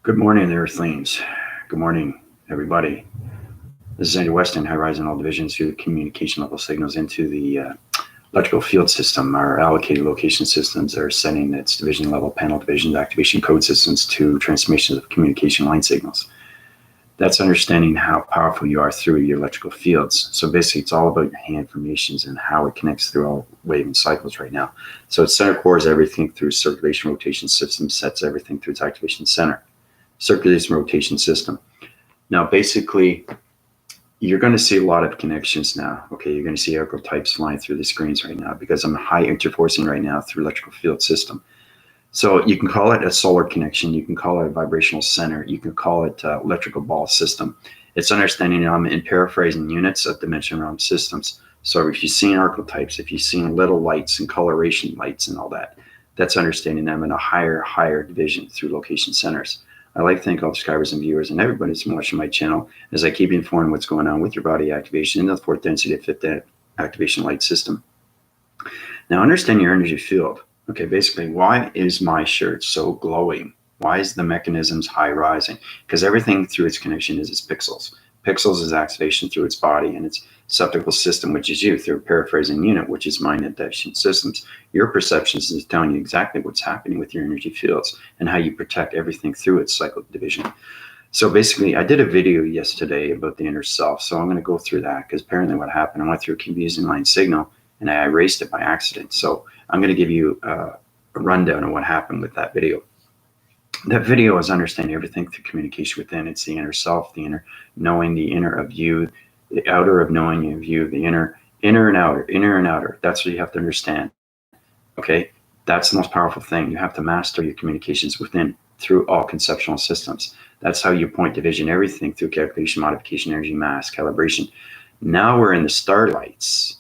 Good morning, Earthlings. Good morning, everybody. This is Andy Weston, high-rising all divisions through the communication level signals into the electrical field system. Our allocated location systems are sending its division level panel divisions activation code systems to transmissions of communication line signals. That's understanding how powerful you are through your electrical fields. So basically, it's all about your hand formations and how it connects through all wave and cycles right now. So its center core is everything through circulation rotation system, sets everything through its activation center. Circulation rotation system. Now, basically, you're going to see a lot of connections now. Okay, you're going to see archetypes flying through the screens right now because I'm high interforcing right now through electrical field system. So you can call it a solar connection. You can call it a vibrational center. You can call it electrical ball system. It's understanding I'm in paraphrasing units of dimension realm systems. So if you've seen archetypes, if you've seen little lights and coloration lights and all that, that's understanding them in a higher division through location centers. I like to thank all subscribers and viewers and everybody that's watching my channel as I keep you informed what's going on with your body activation in the fourth density fifth activation light system. Now understand your energy field. Okay, basically, why is my shirt so glowing? Why is the mechanisms high rising? Because everything through its connection is its pixels. Pixels is activation through its body and its subtextual system, which is you, through a paraphrasing unit, which is mind attention systems. Your perceptions is telling you exactly what's happening with your energy fields and how you protect everything through its cyclic division. So basically, I did a video yesterday about the inner self, so I'm going to go through that because apparently what happened, I went through a confusing line signal and I erased it by accident. So I'm going to give you a rundown of what happened with that video. That video is understanding everything through communication within. It's the inner self, the inner knowing, the inner of you, the outer of knowing of you, the inner and outer. That's what you have to understand. Okay, that's the most powerful thing. You have to master your communications within through all conceptual systems. That's how you point division everything through calculation, modification, energy, mass, calibration. Now we're in the starlights.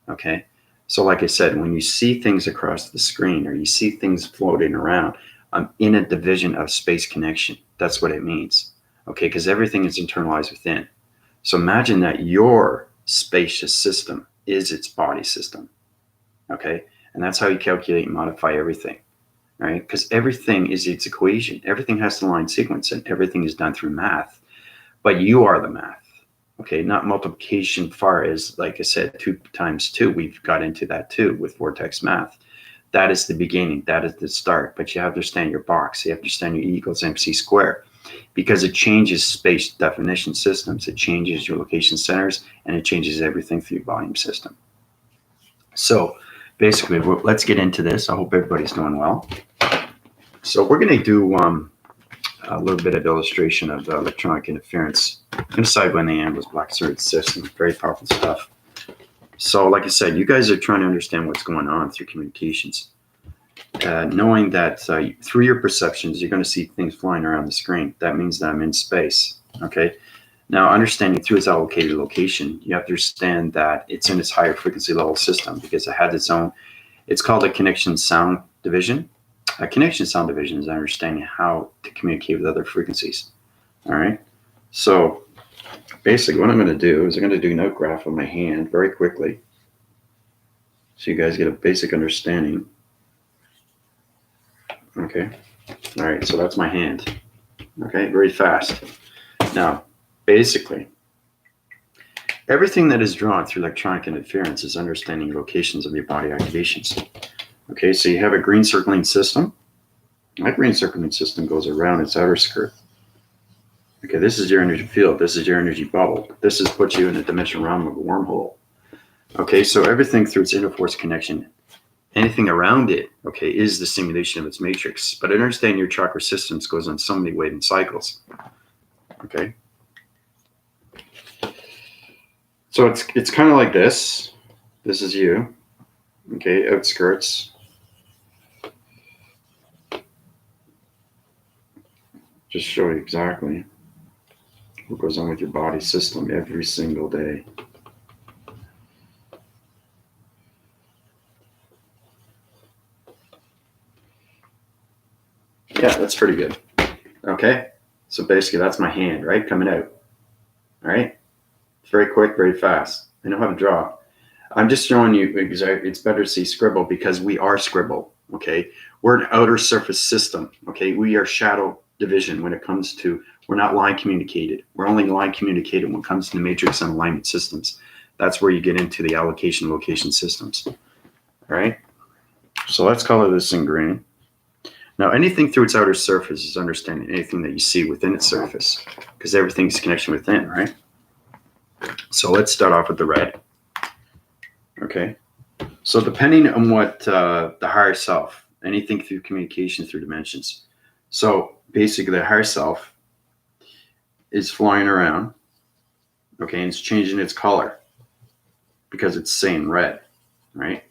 Okay, so like I said, when you see things across the screen or you see things floating around, I'm in a division of space connection. That's what it means. Okay, because everything is internalized within. So imagine that your spacious system is its body system. Okay, and that's how you calculate and modify everything. Right, because everything is its equation. Everything has to line sequence and everything is done through math. But you are the math. Okay, not multiplication far as, like I said, 2 times 2. We've got into that too with vortex math. That is the beginning. That is the start. But you have to understand your box. You have to understand your E equals MC squared because it changes space definition systems. It changes your location centers and it changes everything through your volume system. So basically, let's get into this. I hope everybody's doing well. So we're going to do a little bit of illustration of electronic interference inside when the AND was black circuit system. Very powerful stuff. So like I said, you guys are trying to understand what's going on through communications. Knowing that through your perceptions, you're going to see things flying around the screen. That means that I'm in space. Okay. Now, understanding through its allocated location, you have to understand that it's in its higher frequency level system because it has its own, it's called a connection sound division. A connection sound division is understanding how to communicate with other frequencies. All right. So basically what I'm going to do is I'm going to do a note graph on my hand very quickly so you guys get a basic understanding. Okay. All right. So that's my hand. Okay. Very fast. Now, basically, everything that is drawn through electronic interference is understanding locations of your body activations. Okay, so you have a green circling system. That green circling system goes around its outer skirt. Okay, this is your energy field. This is your energy bubble. This has put you in a dimensional realm of a wormhole. Okay, so everything through its inner force connection, anything around it, okay, is the simulation of its matrix. But understand your chakra systems goes on so many wave and cycles. Okay. So it's kind of like this. This is you. Okay, outskirts. Just show you exactly what goes on with your body system every single day. Yeah, that's pretty good. Okay, so basically that's my hand, right, coming out. All right, it's very quick, very fast. I know how to draw. I'm just showing you because it's better to see scribble because we are scribble. Okay, we're an outer surface system. Okay, we are shadow division when it comes to, we're not line communicated. We're only line communicated when it comes to the matrix and alignment systems. That's where you get into the allocation location systems. All right. So let's color this in green. Now, anything through its outer surface is understanding anything that you see within its surface, because everything's connection within, right? So let's start off with the red. Okay. So depending on what the higher self, anything through communication through dimensions. So basically the higher self is flying around, okay, and it's changing its color because it's saying red, right?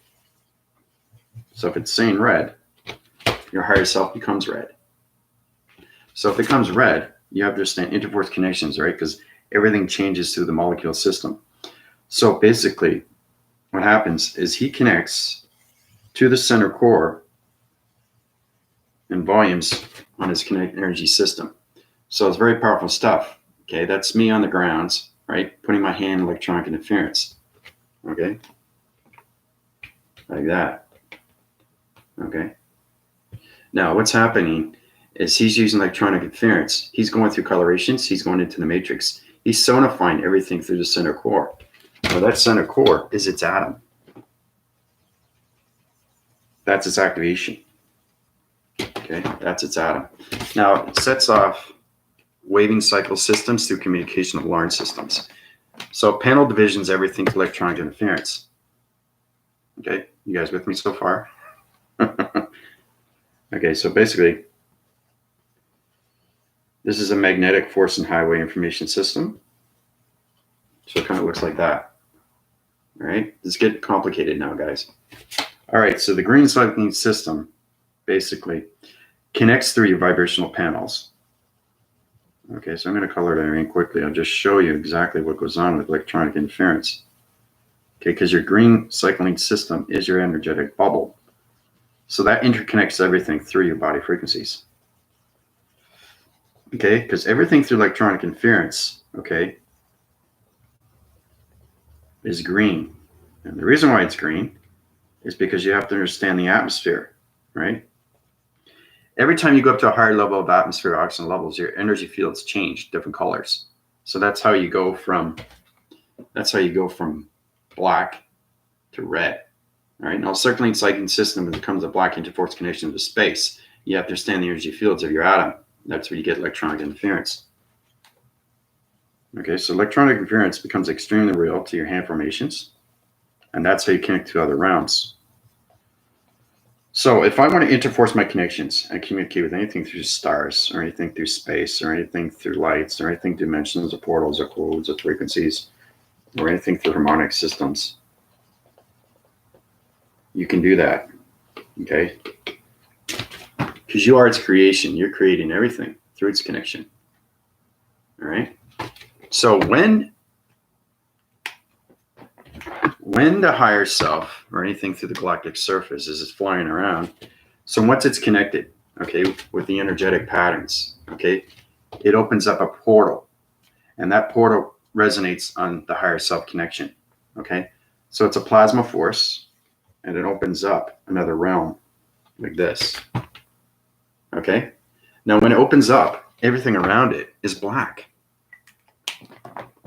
So if it's saying red, your higher self becomes red. So if it becomes red, you have to understand interforce connections, right? Because everything changes through the molecule system. So basically what happens is he connects to the center core and volumes on his kinetic energy system. So it's very powerful stuff. Okay, that's me on the grounds, right? Putting my hand in electronic interference. Okay, like that. Okay. Now what's happening is he's using electronic interference. He's going through colorations. He's going into the matrix. He's sonifying everything through the center core. Now that center core is its atom. That's its activation. Okay, that's its atom. Now it sets off waving cycle systems through communication of alarm systems. So panel divisions everything to electronic interference. Okay, you guys with me so far? Okay, so basically, this is a magnetic force and highway information system. So it kind of looks like that. All right, it's getting complicated now, guys. All right, so the green cycling system basically connects through your vibrational panels. Okay, so I'm going to color that in quickly. I'll just show you exactly what goes on with electronic interference. Okay, because your green cycling system is your energetic bubble. So that interconnects everything through your body frequencies. Okay, because everything through electronic interference, okay, is green. And the reason why it's green is because you have to understand the atmosphere, right? Every time you go up to a higher level of atmosphere oxygen levels, your energy fields change different colors. So that's how you go from black to red. All right. Now, circulating cycling system becomes a black interforce connection to space. You have to understand the energy fields of your atom. That's where you get electronic interference. Okay, so electronic interference becomes extremely real to your hand formations, and that's how you connect to other realms. So if I want to interforce my connections and communicate with anything through stars or anything through space or anything through lights or anything dimensions or portals or codes or frequencies or anything through harmonic systems, you can do that, okay? Because you are its creation. You're creating everything through its connection, all right? So when the higher self or anything through the galactic surface is flying around, so once it's connected, okay, with the energetic patterns, okay, it opens up a portal, and that portal resonates on the higher self connection, okay? So it's a plasma force, and it opens up another realm like this, okay? Now when it opens up, everything around it is black.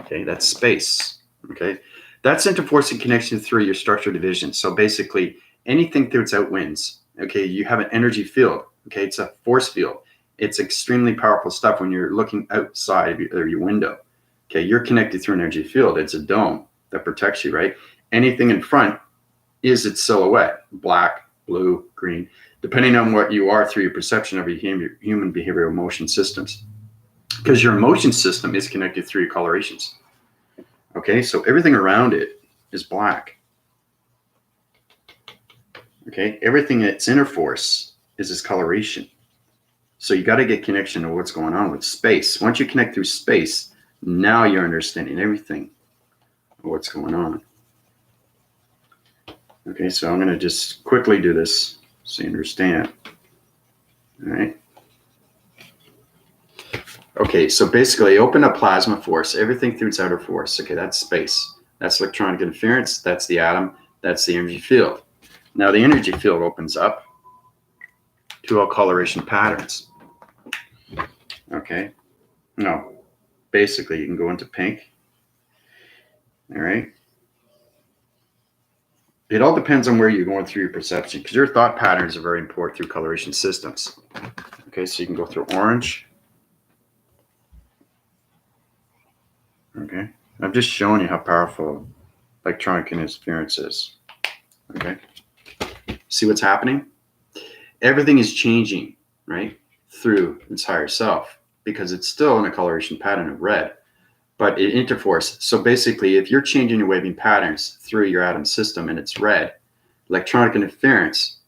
Okay, that's space. Okay, that's interforcing connection through your structure division. So basically, anything through its outwinds. Okay, you have an energy field. Okay, it's a force field. It's extremely powerful stuff when you're looking outside of your window. Okay, you're connected through an energy field. It's a dome that protects you, right? Anything in front is its silhouette, black, blue, green, depending on what you are through your perception of your human behavioral emotion systems. Because your emotion system is connected through your colorations. Okay, so everything around it is black. Okay, everything that's inner force is its coloration. So you got to get connection to what's going on with space. Once you connect through space, now you're understanding everything of what's going on. Okay, so I'm going to just quickly do this so you understand. All right. Okay, so basically open up plasma force, everything through its outer force. Okay, that's space. That's electronic interference. That's the atom. That's the energy field. Now the energy field opens up to all coloration patterns. Okay. No, basically you can go into pink. All right. It all depends on where you're going through your perception, because your thought patterns are very important through coloration systems. Okay, so you can go through orange. Okay. I'm just showing you how powerful electronic interference is. Okay. See what's happening? Everything is changing, right, through its higher self, because it's still in a coloration pattern of red, but it interforces. So basically, if you're changing your waving patterns through your atom system and it's red, electronic interference,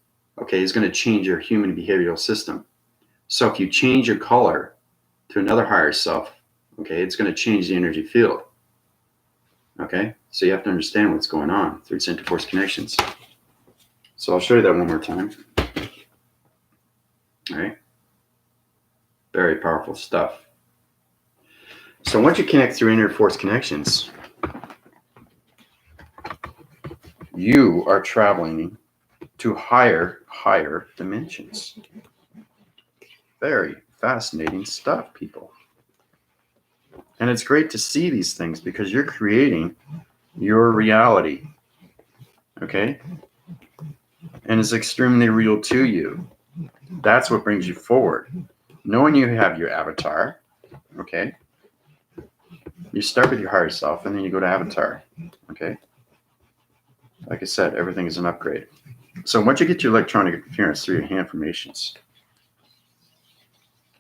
okay, is going to change your human behavioral system. So if you change your color to another higher self, okay, it's going to change the energy field. Okay, so you have to understand what's going on through its interforce connections. So I'll show you that one more time. All right, very powerful stuff. So once you connect through interforce connections, you are traveling to higher dimensions. Very fascinating stuff, people. And it's great to see these things because you're creating your reality. Okay? And it's extremely real to you. That's what brings you forward. Knowing you have your avatar, okay? You start with your higher self and then you go to avatar, okay? Like I said, everything is an upgrade. So once you get your electronic interference through your hand formations,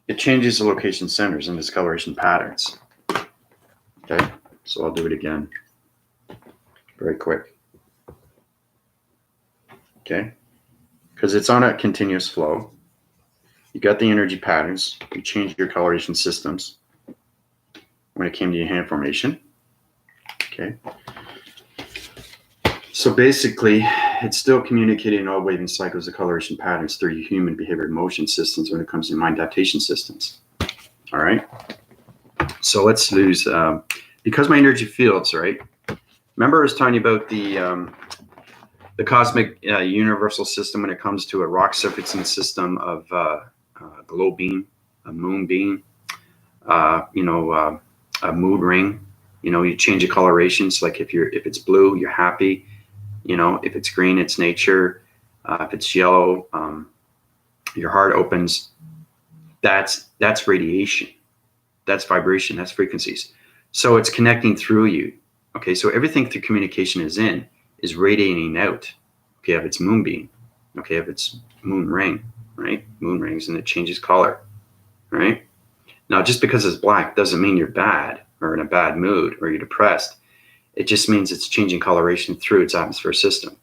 it changes the location centers and discoloration patterns. Okay, so I'll do it again very quick. Okay, because it's on a continuous flow. You got the energy patterns, you change your coloration systems when it came to your hand formation. Okay, so basically, it's still communicating all waving cycles of coloration patterns through your human behavior motion systems when it comes to mind adaptation systems. All right. So let's lose, because my energy fields, right? Remember I was telling you about the cosmic universal system when it comes to a rock surfacing system of glow beam, a moon beam, a mood ring. You change the colorations. Like if it's blue, you're happy. If it's green, it's nature. If it's yellow, your heart opens. That's radiation. That's vibration. That's frequencies. So it's connecting through you. Okay, so everything through communication is radiating out. Okay, if it's moonbeam. Okay, if it's moon ring, right? Moon rings and it changes color, right? Now, just because it's black doesn't mean you're bad or in a bad mood or you're depressed. It just means it's changing coloration through its atmosphere system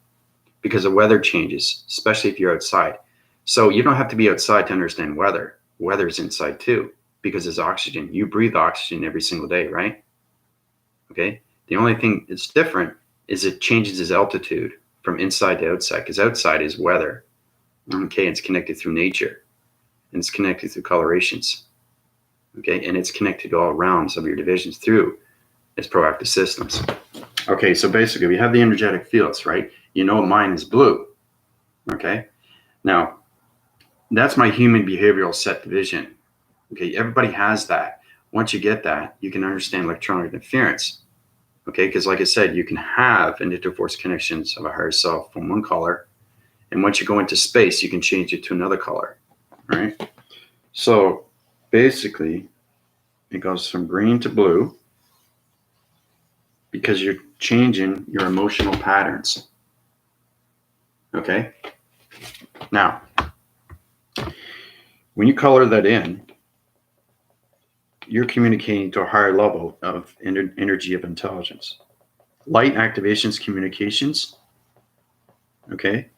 because the weather changes, especially if you're outside. So you don't have to be outside to understand weather. Weather's inside too because it's oxygen. You breathe oxygen every single day, right? Okay. The only thing that's different is it changes its altitude from inside to outside because outside is weather. Okay. It's connected through nature and it's connected through colorations. Okay. And it's connected to all realms of your divisions through its proactive systems. Okay. So basically we have the energetic fields, right? Mine is blue. Okay. Now that's my human behavioral set division. Okay. Everybody has that. Once you get that, you can understand electronic interference. Okay, because like I said, you can have an interforce connections of a higher self from one color, and once you go into space, you can change it to another color, right? So basically, it goes from green to blue because you're changing your emotional patterns. Okay? Now, when you color that in, you're communicating to a higher level of energy of intelligence. Light activations, communications. Okay?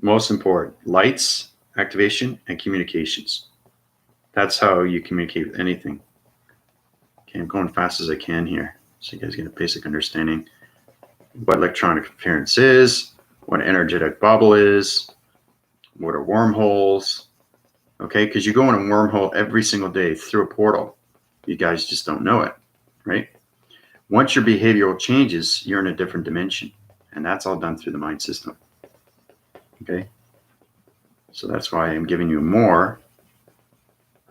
Most important, lights, activation, and communications. That's how you communicate with anything. Okay, I'm going fast as I can here so you guys get a basic understanding what electronic interference is, what an energetic bubble is, what are wormholes. Okay, because you go in a wormhole every single day through a portal. You guys just don't know it, right? Once your behavioral changes, you're in a different dimension, and that's all done through the mind system. Okay, so that's why I'm giving you more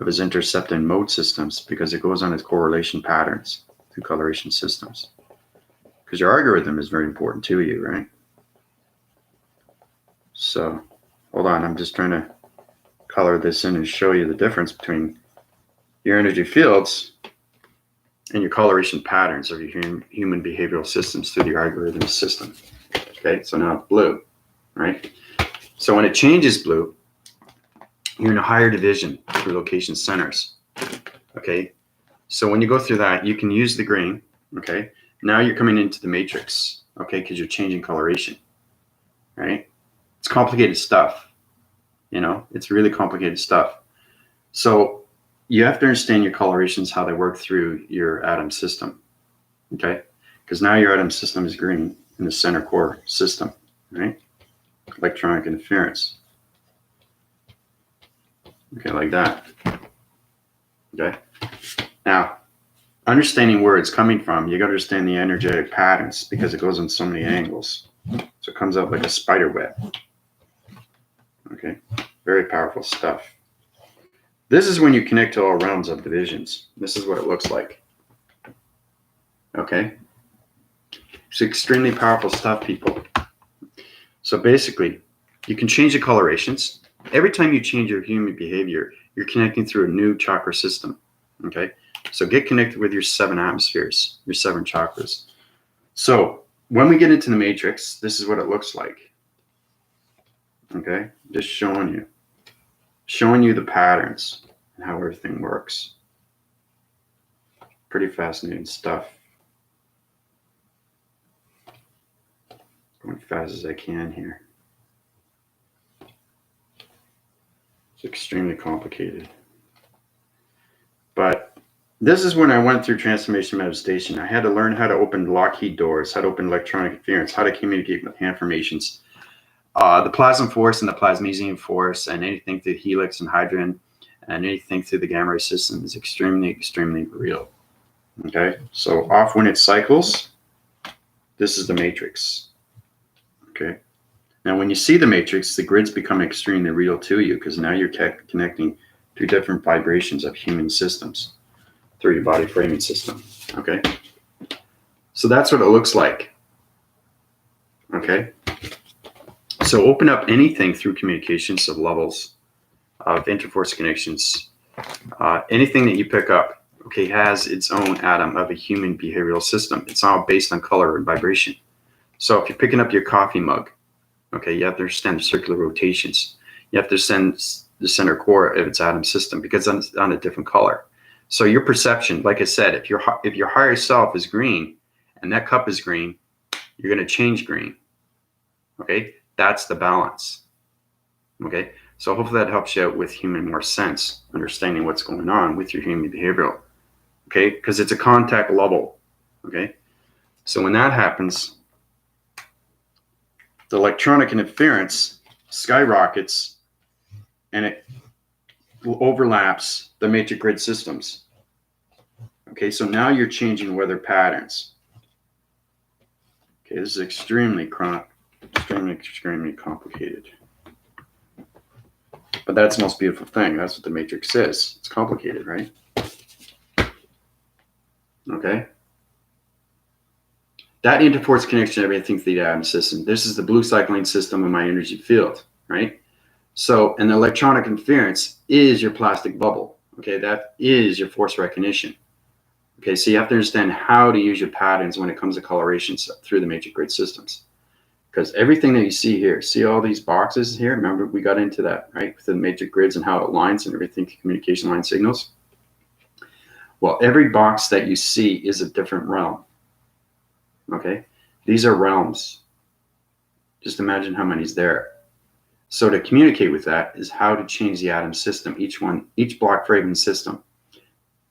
of his intercept and mode systems because it goes on its correlation patterns through coloration systems. Because your algorithm is very important to you, right? So, hold on, I'm just trying to color this in and show you the difference between your energy fields and your coloration patterns of your human behavioral systems through the algorithm system. Okay, so now it's blue, right? So when it changes blue, you're in a higher division through location centers. Okay, so when you go through that, you can use the green. Okay, now you're coming into the matrix. Okay, because you're changing coloration, right? It's complicated stuff. You know, it's really complicated stuff. So you have to understand your colorations, how they work through your atom system. Okay, because now your atom system is green in the center core system, right? Electronic interference. Okay, like that. Okay. Now, understanding where it's coming from, you got to understand the energetic patterns because it goes in so many angles. So it comes out like a spider web. Okay, very powerful stuff. This is when you connect to all realms of divisions. This is what it looks like. Okay, it's extremely powerful stuff, people. So basically, you can change the colorations. Every time you change your human behavior, you're connecting through a new chakra system. Okay, so get connected with your 7 atmospheres, your 7 chakras. So when we get into the matrix, this is what it looks like. Okay, just showing you the patterns and how everything works. Pretty fascinating stuff. Going fast as I can here. It's extremely complicated. But this is when I went through transformation meditation. I had to learn how to open lock key doors, how to open electronic interference, how to communicate with hand formations, the plasma force and the plasmesium force, and anything through helix and hydrogen, and anything through the gamma ray system is extremely, extremely real. Okay, so off when it cycles, this is the matrix. Okay, now when you see the matrix, the grids become extremely real to you because now you're connecting to different vibrations of human systems through your body framing system. Okay, so that's what it looks like. Okay, so open up anything through communications of levels of interforce connections. Anything that you pick up, okay, has its own atom of a human behavioral system. It's all based on color and vibration. So if you're picking up your coffee mug, okay, you have to understand the circular rotations. You have to understand the center core of its atom system because it's on a different color. So your perception, like I said, if your higher self is green and that cup is green, you're going to change green. Okay, that's the balance. Okay, so hopefully that helps you out with human more sense, understanding what's going on with your human behavioral. Okay, because it's a contact level. Okay, so when that happens, the electronic interference skyrockets and it overlaps the matrix grid systems. Okay, so now you're changing weather patterns. Okay, this is extremely complicated. But that's the most beautiful thing. That's what the matrix is. It's complicated, right? Okay. That interforce connection, everything to the atom system. This is the blue cycling system of my energy field, right? So an electronic interference is your plastic bubble. Okay, that is your force recognition. Okay, so you have to understand how to use your patterns when it comes to colorations through the matrix grid systems. Because everything that you see here, see all these boxes here? Remember, we got into that, right? With the matrix grids and how it aligns and everything, communication line signals. Well, every box that you see is a different realm. Okay, these are realms. Just imagine how many's there. So to communicate with that is how to change the atom system, each block framing system.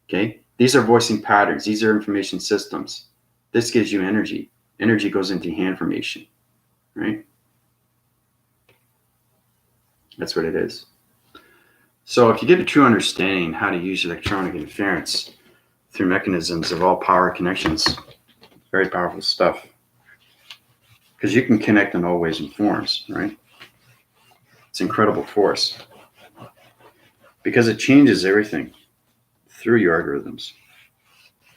Okay, these are voicing patterns. These are information systems. This gives you energy. Energy goes into hand formation, right? That's what it is. So if you get a true understanding how to use electronic interference through mechanisms of all power connections, very powerful stuff. Because you can connect in all ways and forms, right? It's incredible force. because it changes everything through your algorithms,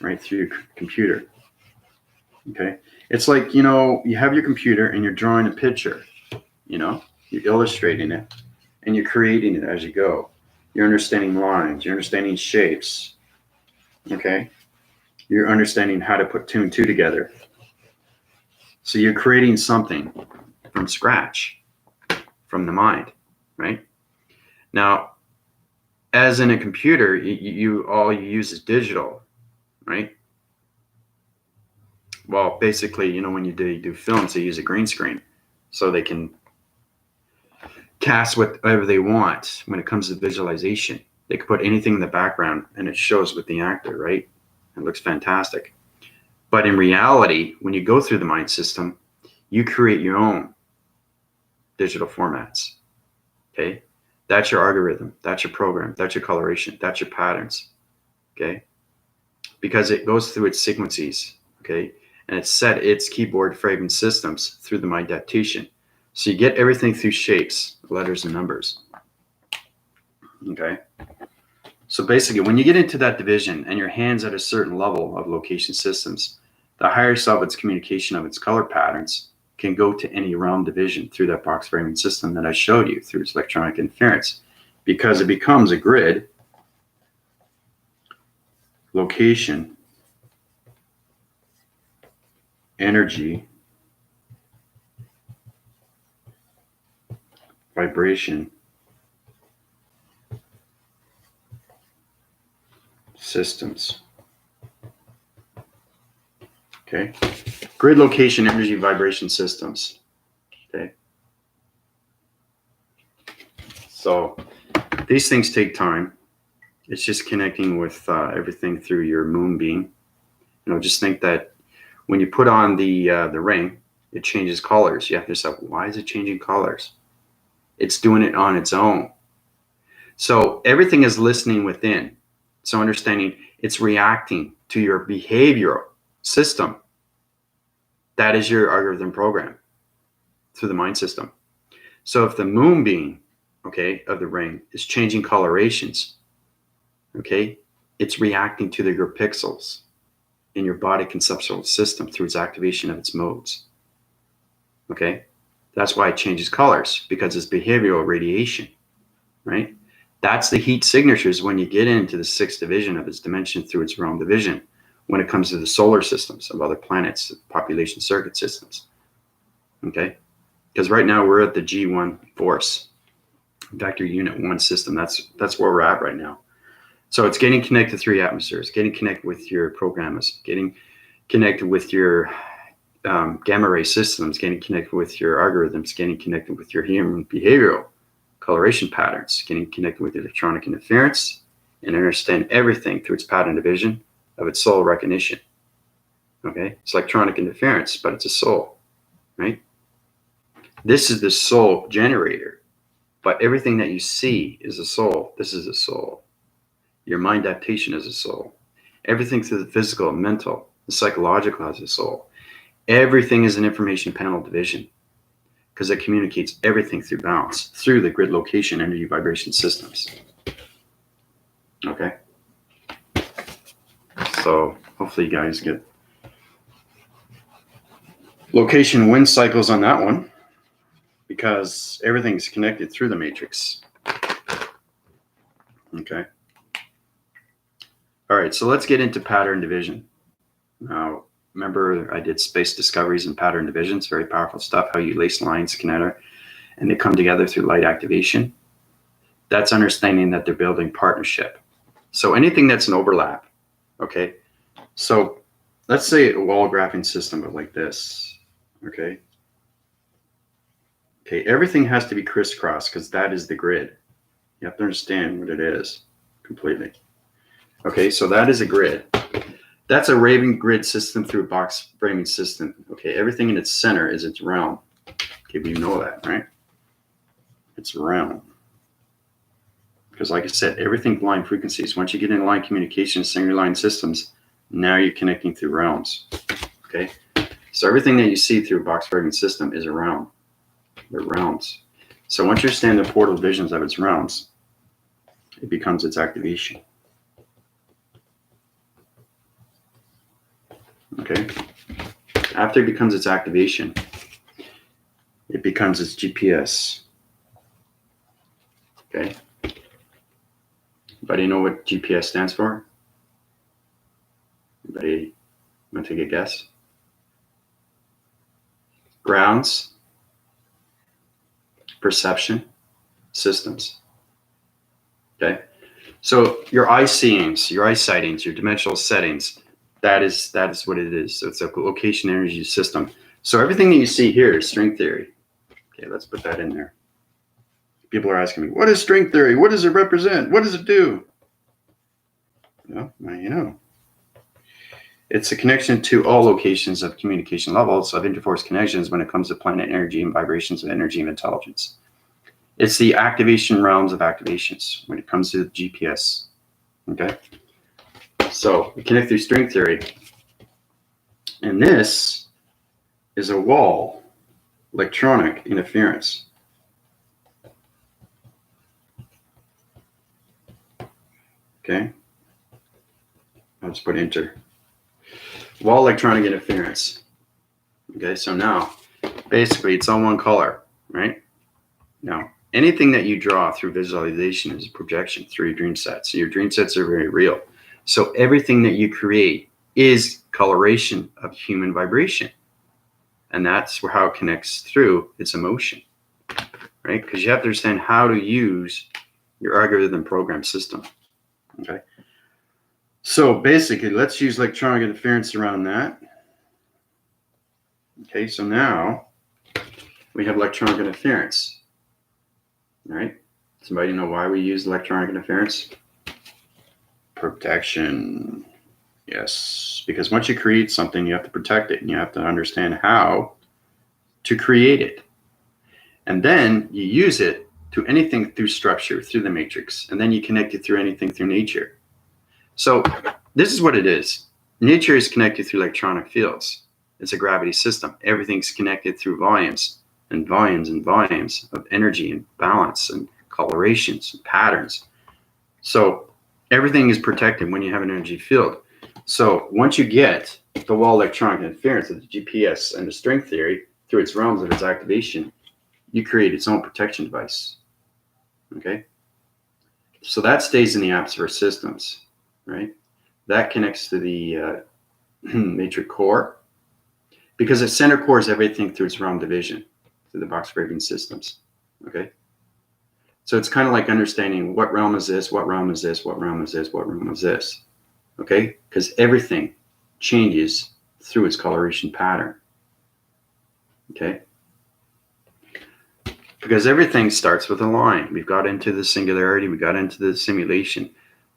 right? Through your computer. Okay. It's like, you know, you have your computer and you're drawing a picture, you know, you're illustrating it and you're creating it as you go. You're understanding lines, you're understanding shapes. Okay. You're understanding how to put two and two together. So you're creating something from scratch, from the mind, right? Now, as in a computer, all you use is digital, right? Well, basically, you know, when you do films, they use a green screen so they can cast whatever they want when it comes to visualization. They can put anything in the background and it shows with the actor, right? It looks fantastic. But in reality, when you go through the mind system, you create your own digital formats. Okay. That's your algorithm. That's your program. That's your coloration. That's your patterns. Okay. Because it goes through its sequences. Okay. And it's set its keyboard framing systems through the mind adaptation. So you get everything through shapes, letters, and numbers. Okay. So basically, when you get into that division and your hand's at a certain level of location systems, the higher self, its communication of its color patterns, can go to any realm division through that box framing system that I showed you through its electronic interference, because it becomes a grid, location, energy, vibration, systems. Okay. Grid, location, energy, vibration, systems. Okay. So these things take time. It's just connecting with everything through your moonbeam. You know, just think that when you put on the ring, it changes colors. You have to yourself, why is it changing colors? It's doing it on its own. So everything is listening within. So understanding it's reacting to your behavioral system. That is your algorithm program through the mind system. So if the moonbeam, okay, of the ring is changing colorations, okay, it's reacting to your pixels in your body conceptual system through its activation of its modes. Okay, that's why it changes colors, because it's behavioral radiation, right? That's the heat signatures when you get into the sixth division of its dimension through its realm division, when it comes to the solar systems of other planets, population circuit systems. Okay, because right now we're at the G1 force, vector unit 1 system. That's where we're at right now. So it's getting connected through atmospheres, getting connected with your programmers, getting connected with your gamma ray systems, getting connected with your algorithms, getting connected with your human behavioral coloration patterns, getting connected with electronic interference, and understand everything through its pattern division of its soul recognition. Okay, it's electronic interference, but it's a soul, right? This is the soul generator, but everything that you see is a soul. This is a soul. Your mind adaptation is a soul. Everything through the physical, mental, the psychological has a soul. Everything is an information panel division, because it communicates everything through balance, through the grid, location, energy, vibration systems. Okay. So hopefully you guys get location wind cycles on that one, because everything's connected through the matrix. Okay. All right, so let's get into pattern division. Now, remember I did space discoveries and pattern divisions, very powerful stuff, how you lace lines together and they come together through light activation. That's understanding that they're building partnership. So anything that's an overlap, okay? So let's say a wall graphing system like this, okay? Okay, everything has to be crisscross because that is the grid. You have to understand what it is completely. Okay, so that is a grid. That's a raving grid system through a box framing system. Okay, everything in its center is its realm. Okay, we know that, right? It's a realm. Because like I said, everything line frequencies. Once you get into line communication, single line systems, now you're connecting through realms. Okay, so everything that you see through a box framing system is a realm. They're realms. So once you understand the portal visions of its realms, it becomes its activation. Okay. After it becomes its activation, it becomes its GPS. Okay. Anybody know what GPS stands for? Anybody want to take a guess? Grounds, perception, systems. Okay. So your eye seeings, your eye sightings, your dimensional settings, that is what it is. So it's a location energy system. So everything that you see here is string theory. Okay, let's put that in there. People are asking me, what is string theory? What does it represent? What does it do? Well, you know. It's a connection to all locations of communication levels of interforce connections when it comes to planet energy and vibrations of energy and intelligence. It's the activation realms of activations when it comes to the GPS. Okay. So we connect through string theory. And this is a wall electronic interference. Okay. I'll just put enter. Wall electronic interference. Okay, so now basically it's all one color, right? Now, anything that you draw through visualization is a projection through your dream sets. So your dream sets are very real. So everything that you create is coloration of human vibration. And that's how it connects through its emotion, right? Because you have to understand how to use your algorithm program system. Okay. So basically, let's use electronic interference around that. Okay, so now we have electronic interference. All right. Somebody know why we use electronic interference? Protection. Yes, because once you create something, you have to protect it, and you have to understand how to create it. And then you use it to anything through structure, through the matrix, and then you connect it through anything through nature. So this is what it is. Nature is connected through electronic fields. It's a gravity system. Everything's connected through volumes and volumes and volumes of energy and balance and colorations and patterns. So everything is protected when you have an energy field. So once you get the wall electronic interference of the GPS and the string theory through its realms of its activation, you create its own protection device. Okay? So that stays in the atmosphere systems, right? That connects to the matrix core, because the center core is everything through its realm division, through the box graving systems. Okay? So it's kind of like understanding what realm is this, what realm is this, what realm is this, what realm is this. Okay? Because everything changes through its coloration pattern. Okay? Because everything starts with a line. We've got into the singularity, we got into the simulation.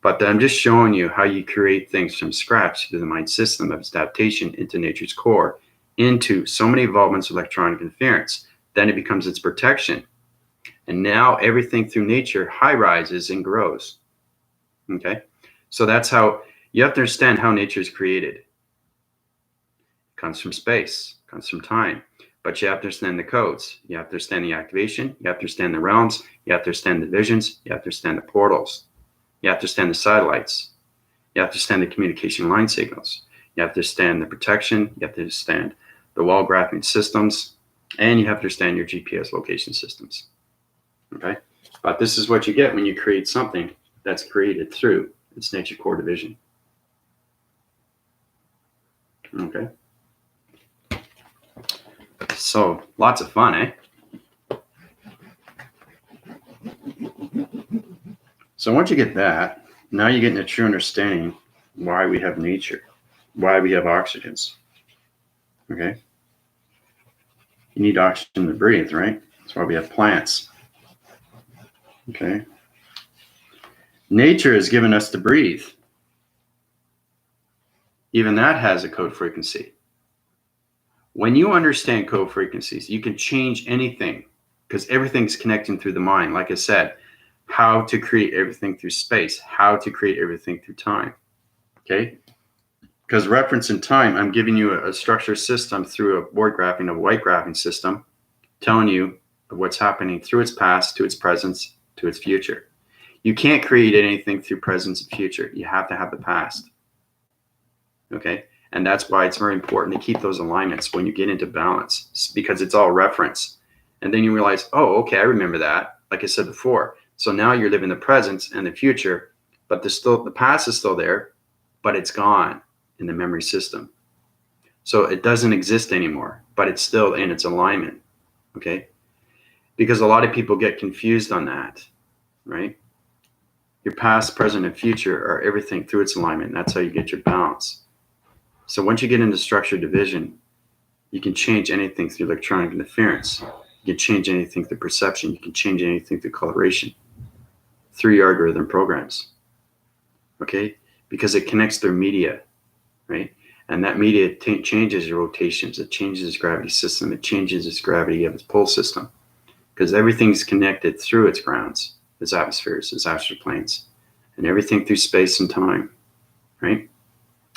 But I'm just showing you how you create things from scratch through the mind system of its adaptation into nature's core, into so many involvements of electronic interference. Then it becomes its protection. And now everything through nature high rises and grows. Okay? So that's how you have to understand how nature is created. It comes from space, comes from time. But you have to understand the codes. You have to understand the activation. You have to understand the realms. You have to understand the visions. You have to understand the portals. You have to understand the satellites. You have to understand the communication line signals. You have to understand the protection. You have to understand the wall graphing systems. And you have to understand your GPS location systems. Okay? But this is what you get when you create something that's created through its nature core division. Okay? So, lots of fun, eh? So once you get that, now you're getting a true understanding why we have nature, why we have oxygens. Okay? You need oxygen to breathe, right? That's why we have plants. Okay? Nature has given us to breathe. Even that has a code frequency. When you understand code frequencies, you can change anything because everything's connecting through the mind. Like I said, how to create everything through space, how to create everything through time. Okay? Because reference in time, I'm giving you a structure system through a board graphing, a white graphing system, telling you what's happening through its past, to its present, to its future. You can't create anything through present and future. You have to have the past. Okay? And that's why it's very important to keep those alignments when you get into balance, because it's all reference. And then you realize, oh, okay, I remember that. Like I said before. So now you're living the present and the future, but the past is still there, but it's gone in the memory system. So it doesn't exist anymore, but it's still in its alignment. Okay? Because a lot of people get confused on that, right? Your past, present, and future are everything through its alignment. That's how you get your balance. So once you get into structured division, you can change anything through electronic interference. You can change anything through perception. You can change anything through coloration, through your algorithm programs. Okay? Because it connects through media, right? And that media changes your rotations. It changes its gravity system. It changes its gravity of its pole system. Because everything's connected through its grounds, its atmospheres, its astral planes, and everything through space and time, right?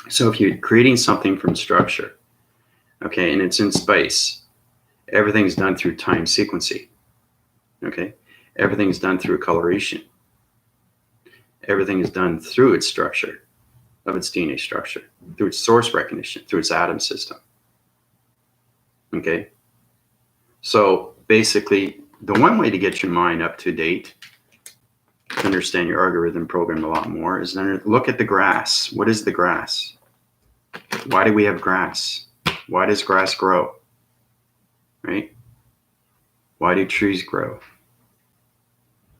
So if you're creating something from structure, okay, and it's in space, everything's done through time sequencing, okay? Everything's done through coloration. Everything is done through its structure, of its DNA structure, through its source recognition, through its atom system, okay? So basically, the one way to get your mind up to date, to understand your algorithm program a lot more, is then look at the grass. What is the grass? Why do we have grass? Why does grass grow? Right? Why do trees grow?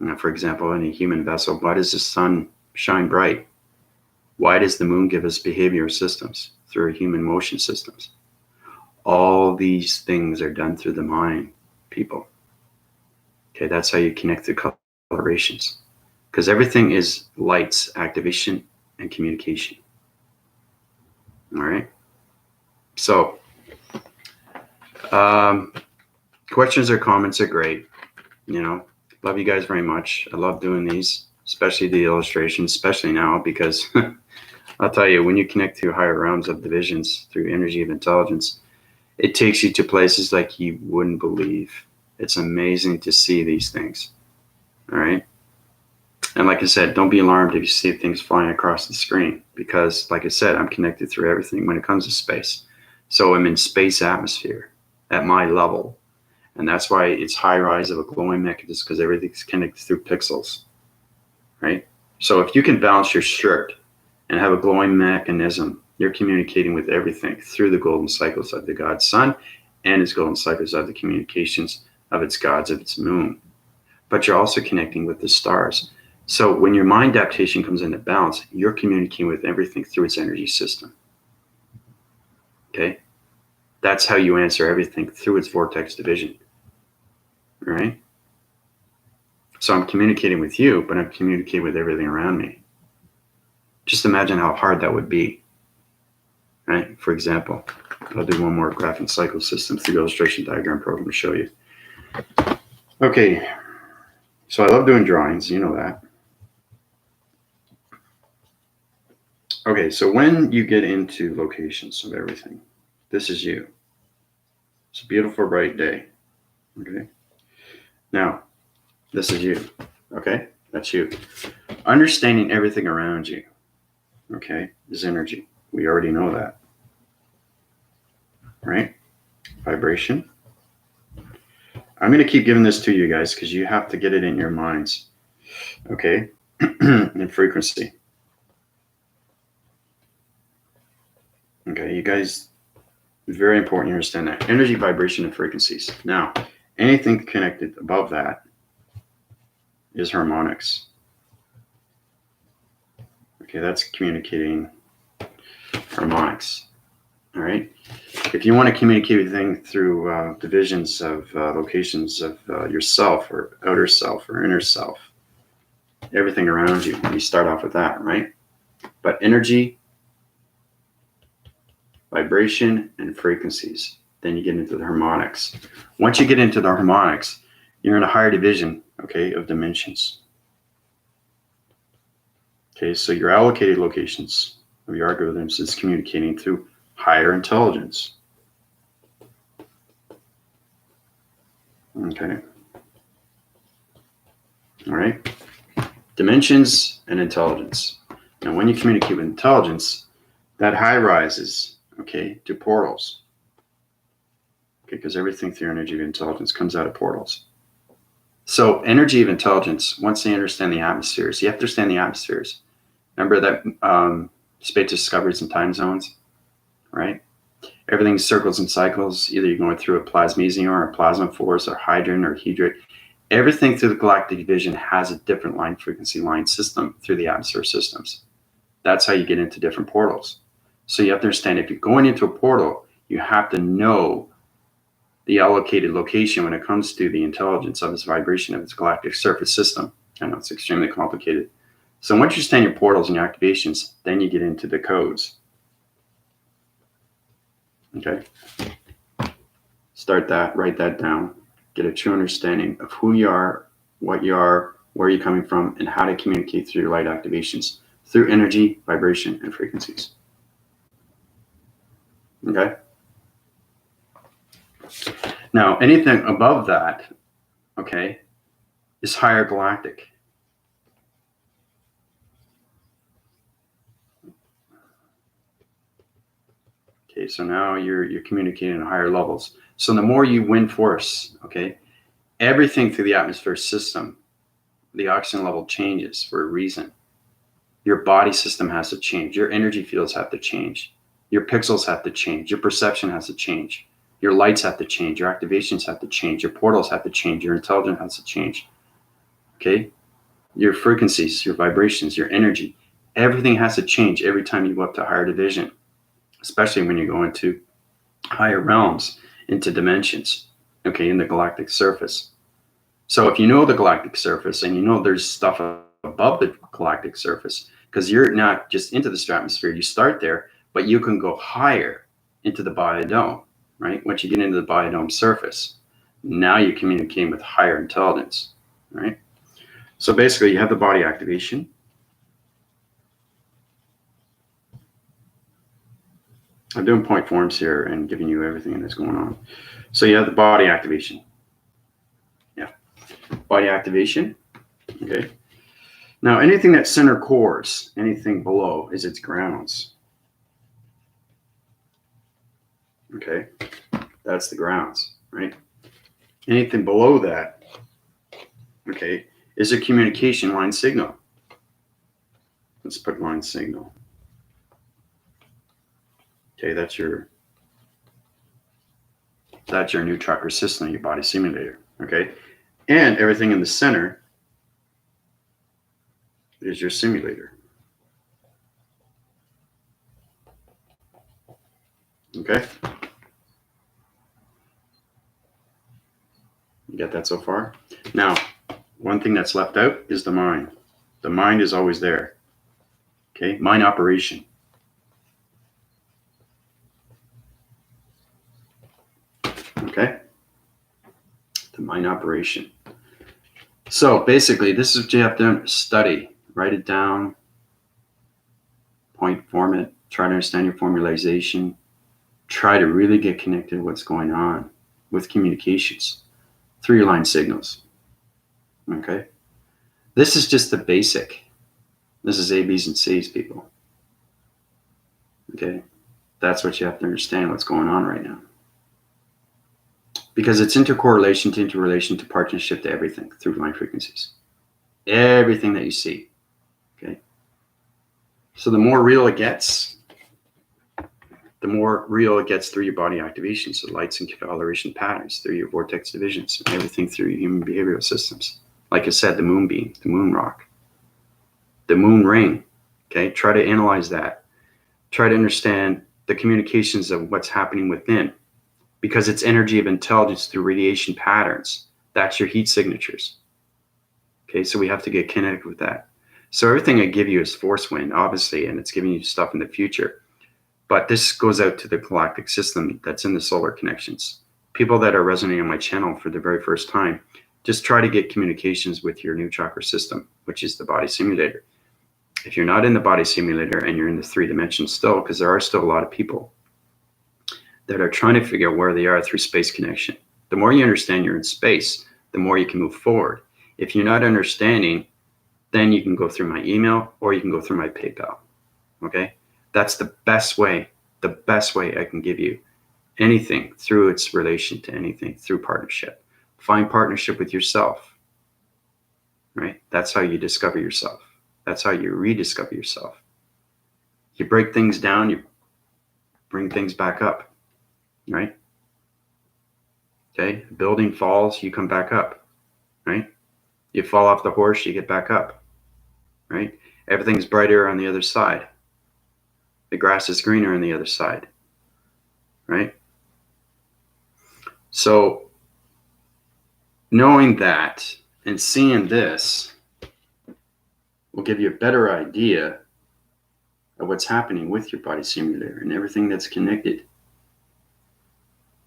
Now, for example, in a human vessel, why does the sun shine bright? Why does the moon give us behavioral systems through human motion systems? All these things are done through the mind, people. Okay, that's how you connect the colorations. Because everything is lights, activation, and communication. All right? So, questions or comments are great. You know, love you guys very much. I love doing these, especially the illustrations, especially now, because I'll tell you, when you connect to higher realms of divisions through energy of intelligence, it takes you to places like you wouldn't believe. It's amazing to see these things. All right? And like I said, don't be alarmed if you see things flying across the screen, because like I said, I'm connected through everything when it comes to space. So I'm in space atmosphere at my level. And that's why it's high rise of a glowing mechanism, because everything's connected through pixels, right? So if you can balance your shirt and have a glowing mechanism, you're communicating with everything through the golden cycles of the God Sun and its golden cycles of the communications of its gods of its moon. But you're also connecting with the stars. So when your mind adaptation comes into balance, you're communicating with everything through its energy system. Okay? That's how you answer everything, through its vortex division. All right? So I'm communicating with you, but I'm communicating with everything around me. Just imagine how hard that would be. Right? For example, I'll do one more graphing cycle system through illustration diagram program to show you. Okay. So I love doing drawings, you know that. Okay, so when you get into locations of everything, this is you. It's a beautiful, bright day. Okay. Now, this is you. Okay, that's you. Understanding everything around you, okay, is energy. We already know that. Right? Vibration. I'm going to keep giving this to you guys because you have to get it in your minds. Okay? And frequency. Okay, you guys, very important you understand that. Energy, vibration, and frequencies. Now, anything connected above that is harmonics. Okay, that's communicating harmonics. All right? If you want to communicate with things through divisions of locations of yourself or outer self or inner self, everything around you, you start off with that, right? But energy, vibration, and frequencies, then you get into the harmonics. Once you get into the harmonics, you're in a higher division, okay, of dimensions. Okay, so your allocated locations of your algorithms is communicating through higher intelligence. Okay. All right. dimensions and intelligence. Now, when you communicate with intelligence, that high rises, okay, to portals. Okay, because everything through energy of intelligence comes out of portals. So energy of intelligence, once they understand the atmospheres, you have to understand the atmospheres. Remember that space discoveries and time zones, right? Everything circles and cycles. Either you're going through a plasmesium or a plasma force or hydrogen or hedric. Everything through the galactic division has a different line frequency line system through the atmosphere systems. That's how you get into different portals. So you have to understand, if you're going into a portal, you have to know the allocated location when it comes to the intelligence of its vibration of its galactic surface system. I know it's extremely complicated. So once you understand your portals and your activations, then you get into the codes. Okay. Start that, write that down, get a true understanding of who you are, what you are, where you're coming from, and how to communicate through your light activations, through energy, vibration, and frequencies. Okay. Now, anything above that, okay, is higher galactic. Okay, so now you're communicating at higher levels. So the more you win force, okay, everything through the atmosphere system, the oxygen level changes for a reason. Your body system has to change. Your energy fields have to change. Your pixels have to change. Your perception has to change. Your lights have to change. Your activations have to change. Your portals have to change. Your intelligence has to change. Okay? Your frequencies, your vibrations, your energy, everything has to change every time you go up to higher division, especially when you go into higher realms, into dimensions, okay, in the galactic surface. So if you know the galactic surface and you know there's stuff above the galactic surface, because you're not just into the stratosphere, you start there, but you can go higher into the biodome, right? Once you get into the biodome surface, now you're communicating with higher intelligence, right? So basically you have the body activation. I'm doing point forms here and giving you everything that's going on. So you have the body activation. Yeah, body activation, okay. Now anything that center cores, anything below is its grounds. Okay, that's the grounds, right? Anything below that, okay, is a communication line signal. Let's put line signal. Okay, that's your new tracker system, your body simulator. Okay, and everything in the center is your simulator. Okay, you got that so far? Now, one thing that's left out is the mind. The mind is always there. Okay, mind operation. Okay, the mind operation. So basically, this is what you have to study. Write it down, point form it, try to understand your formalization, try to really get connected to what's going on with communications through your line signals. Okay, this is just the basic. This is A, B's, and C's, people. Okay, that's what you have to understand what's going on right now. Because it's intercorrelation to interrelation to partnership to everything through line frequencies. Everything that you see. Okay. So the more real it gets, through your body activation. So lights and coloration patterns through your vortex divisions, and everything through your human behavioral systems. Like I said, the moon beam, the moon rock, the moon ring. Okay. Try to analyze that. Try to understand the communications of what's happening within. Because it's energy of intelligence through radiation patterns. That's your heat signatures. Okay, so we have to get connected with that. So everything I give you is force wind, obviously, and it's giving you stuff in the future. But this goes out to the galactic system that's in the solar connections. People that are resonating on my channel for the very first time, just try to get communications with your new chakra system, which is the body simulator. If you're not in the body simulator and you're in the 3 dimensions still, because there are still a lot of people that are trying to figure out where they are through space connection. The more you understand you're in space, the more you can move forward. If you're not understanding then you can go through my email or you can go through my PayPal. Okay? That's the best way I can give you anything through its relation to anything, through partnership. Find partnership with yourself, right? That's how you discover yourself. That's how you rediscover yourself. You break things down, you bring things back up, right? Okay, building falls, you come back up, right? You fall off the horse, you get back up, right? Everything's brighter on the other side. The grass is greener on the other side, right? So knowing that and seeing this will give you a better idea of what's happening with your body simulator and everything that's connected.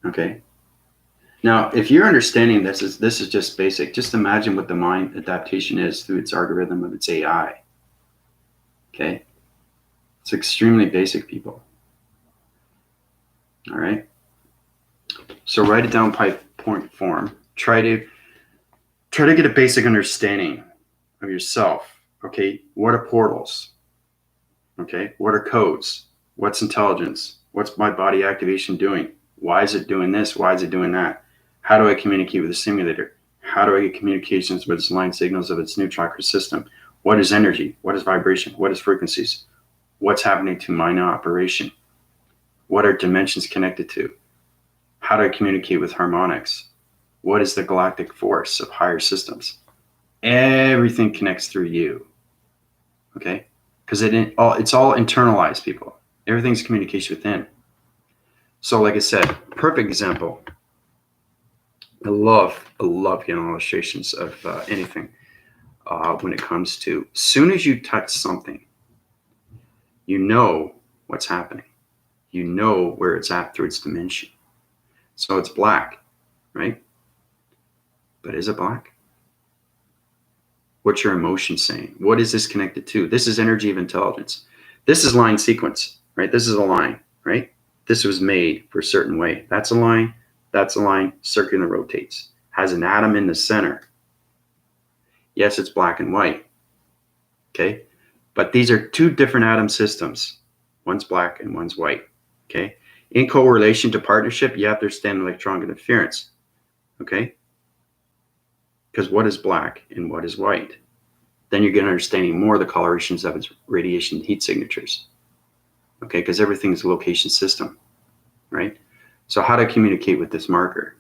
Okay. Now, if you're understanding this is just basic, just imagine what the mind adaptation is through its algorithm of its AI. Okay. It's extremely basic, people. All right. So write it down by point form. Try to get a basic understanding of yourself. Okay. What are portals? Okay. What are codes? What's intelligence? What's my body activation doing? Why is it doing this? Why is it doing that? How do I communicate with the simulator? How do I get communications with its line signals of its new chakra system? What is energy? What is vibration? What is frequencies? What's happening to mind operation? What are dimensions connected to? How do I communicate with harmonics? What is the galactic force of higher systems? Everything connects through you. Okay? Because it's all internalized, people. Everything's communication within. So like I said, perfect example. I love getting illustrations of anything when it comes to, as soon as you touch something, you know what's happening. You know where it's at through its dimension. So it's black, right? But is it black? What's your emotion saying? What is this connected to? This is energy of intelligence. This is line sequence, right? This is a line, right? This was made for a certain way. That's a line. That's a line, circular rotates, has an atom in the center. Yes, it's black and white, okay? But these are two different atom systems. One's black and one's white, okay? In correlation to partnership, you have to understand electron interference, okay? Because what is black and what is white? Then you're getting understanding more of the colorations of its radiation heat signatures, okay? Because everything's a location system, right? So how to communicate with this marker,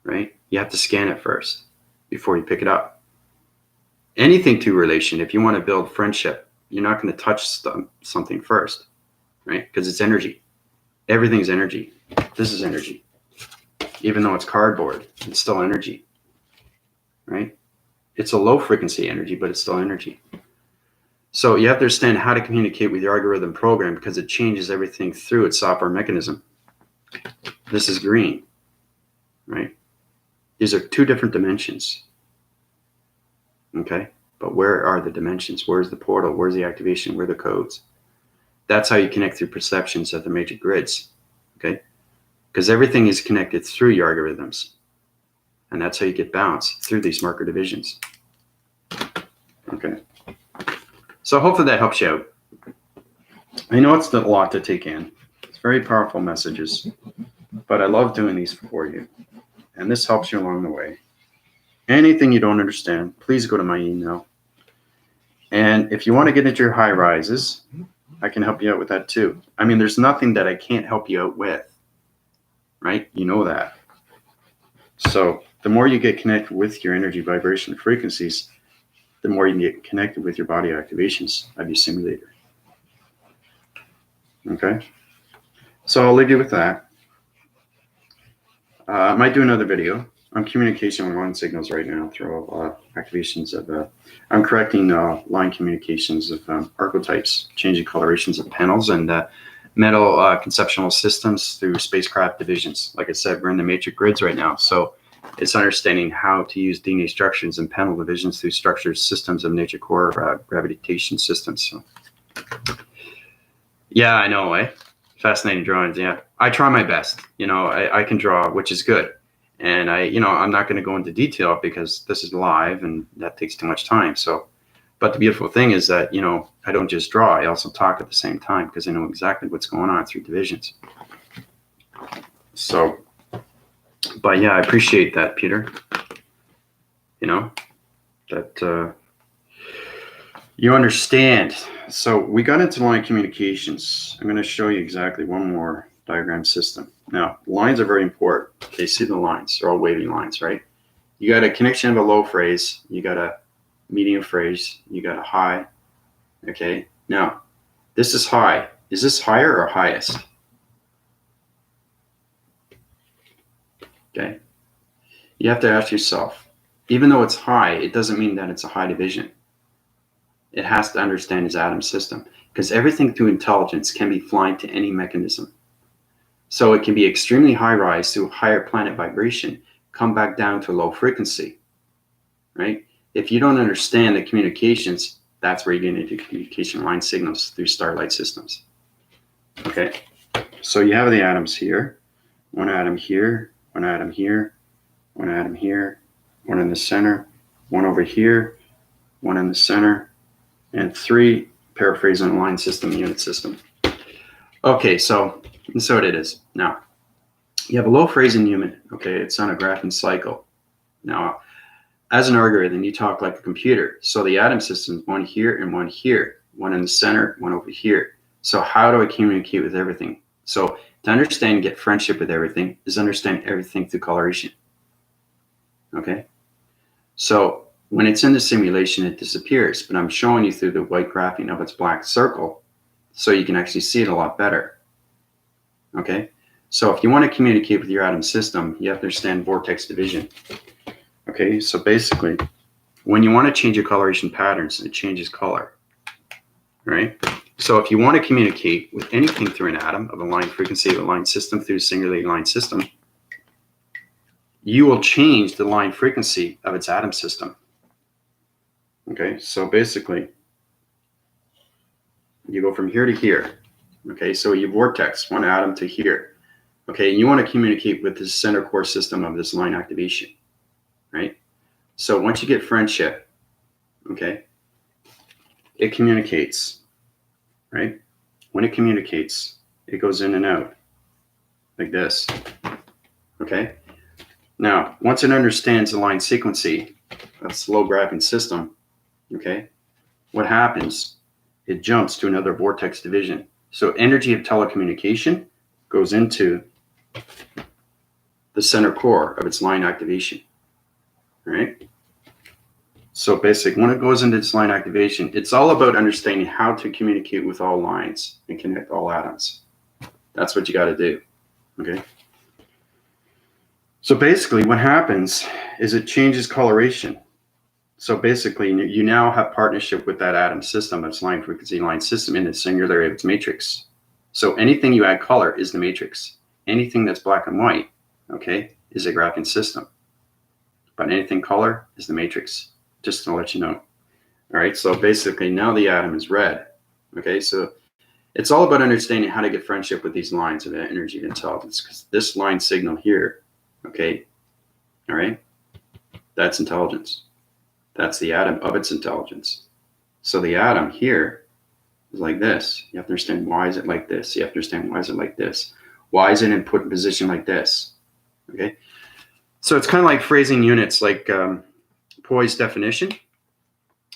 right? You have to scan it first before you pick it up. Anything to relation, if you want to build friendship, you're not going to touch something first, right? Because it's energy. Everything's energy. This is energy. Even though it's cardboard, it's still energy, right? It's a low frequency energy, but it's still energy. So you have to understand how to communicate with your algorithm program because it changes everything through its software mechanism. This is green, right? These are two different dimensions. Okay, but where are the dimensions? Where's the portal? Where's the activation? Where are the codes? That's how you connect through perceptions of the major grids. Okay, because everything is connected through your algorithms, and that's how you get balance through these marker divisions. Okay, so hopefully that helps you out. I know it's a lot to take in. It's very powerful messages. But I love doing these for you. And this helps you along the way. Anything you don't understand, please go to my email. And if you want to get into your high rises, I can help you out with that too. I mean, there's nothing that I can't help you out with, right? You know that. So the more you get connected with your energy, vibration, frequencies, the more you can get connected with your body activations of your simulator. Okay? So I'll leave you with that. I might do another video on communication with line signals right now through activations of, I'm correcting line communications of archetypes, changing colorations of panels and metal conceptual systems through spacecraft divisions. Like I said, we're in the matrix grids right now. So it's understanding how to use DNA structures and panel divisions through structured systems of nature core gravitation systems. So, yeah, I know, eh? Fascinating drawings, yeah. I try my best. You know, I can draw, which is good. And I'm not going to go into detail because this is live and that takes too much time. So But the beautiful thing is that, you know, I don't just draw, I also talk at the same time because I know exactly what's going on through divisions. So, but yeah, I appreciate that, Peter. You know, that you understand. So we got into line communications. I'm going to show you exactly one more diagram system. Now, lines are very important. Okay, see the lines, they're all wavy lines, right? You got a connection of a low phrase, you got a medium phrase, you got a high. Okay, now this is high. Is this higher or highest? Okay, you have to ask yourself, even though it's high, it doesn't mean that it's a high division. It has to understand its atom system, because everything through intelligence can be flying to any mechanism. So it can be extremely high rise to higher planet vibration, come back down to low frequency, right? If you don't understand the communications, that's where you get into communication line signals through starlight systems. Okay, so you have the atoms here, one atom here, one atom here, one atom here, one in the center, one over here, one in the center, and 3, paraphrasing a line system, unit system. Okay, so what it is. Now, you have a low phrasing unit, okay, it's on a graphing cycle. Now, as an algorithm, you talk like a computer. So the atom system is one here and one here, one in the center, one over here. So how do I communicate with everything? So to understand and get friendship with everything is understand everything through coloration. Okay? So when it's in the simulation, it disappears, but I'm showing you through the white graphing of its black circle so you can actually see it a lot better. Okay? So if you want to communicate with your atom system, you have to understand vortex division. Okay, so basically, when you want to change your coloration patterns, it changes color, right? So if you want to communicate with anything through an atom of a line frequency of a line system through a singularly line system, you will change the line frequency of its atom system. Okay, so basically, you go from here to here. Okay, so you vortex one atom to here. Okay, and you want to communicate with the center core system of this line activation, right? So once you get friendship, okay, it communicates, right? When it communicates, it goes in and out like this, okay? Now, once it understands the line sequency of this low graphing system, okay, what happens? It jumps to another vortex division. So energy of telecommunication goes into the center core of its line activation, right? So basically, when it goes into its line activation, it's all about understanding how to communicate with all lines and connect all atoms. That's what you got to do, okay? So basically, what happens is it changes coloration. So basically, you now have partnership with that atom system, its line frequency line system in the singularity of its matrix. So anything you add color is the matrix. Anything that's black and white, okay, is a graphing system. But anything color is the matrix, just to let you know. All right, so basically now the atom is red. Okay, so it's all about understanding how to get friendship with these lines of energy of intelligence, because this line signal here, okay, all right, that's intelligence. That's the atom of its intelligence. So the atom here is like this. You have to understand, why is it like this? You have to understand, why is it like this? Why is it in put in position like this? Okay, so it's kind of like phrasing units, like poise definition.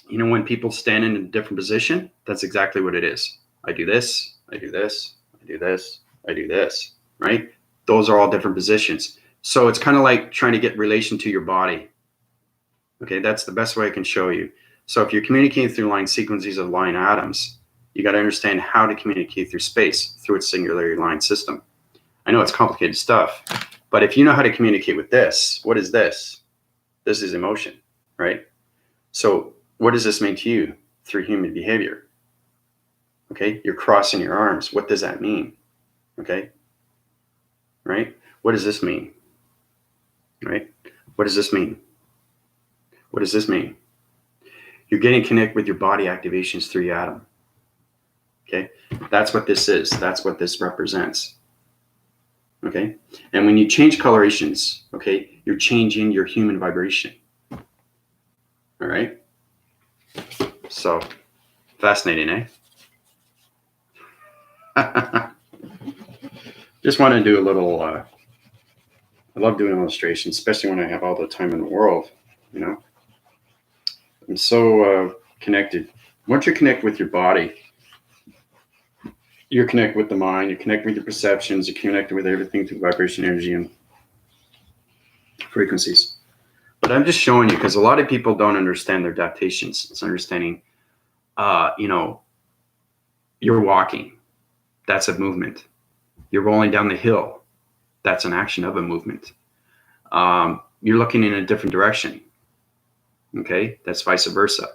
You know, when people stand in a different position, that's exactly what it is. I do this, I do this, I do this, I do this, right? Those are all different positions. So it's kind of like trying to get relation to your body. Okay, that's the best way I can show you. So if you're communicating through line sequences of line atoms, you got to understand how to communicate through space through its singularity line system. I know it's complicated stuff, but if you know how to communicate with this, what is this? This is emotion, right? So what does this mean to you through human behavior? Okay, you're crossing your arms. What does that mean? Okay, right? What does this mean? Right? What does this mean? What does this mean? You're getting connected with your body activations through your atom. Okay, that's what this is. That's what this represents. Okay, and when you change colorations, okay, you're changing your human vibration. All right. So So fascinating, eh? Just want to do a little, I love doing illustrations, especially when I have all the time in the world, you know. I'm so connected. Once you connect with your body, you connect with the mind, you connect with your perceptions, you connect with everything through vibration, energy, and frequencies. But I'm just showing you because a lot of people don't understand their adaptations. It's understanding, you know, you're walking. That's a movement. You're rolling down the hill. That's an action of a movement. You're looking in a different direction. Okay, that's vice versa.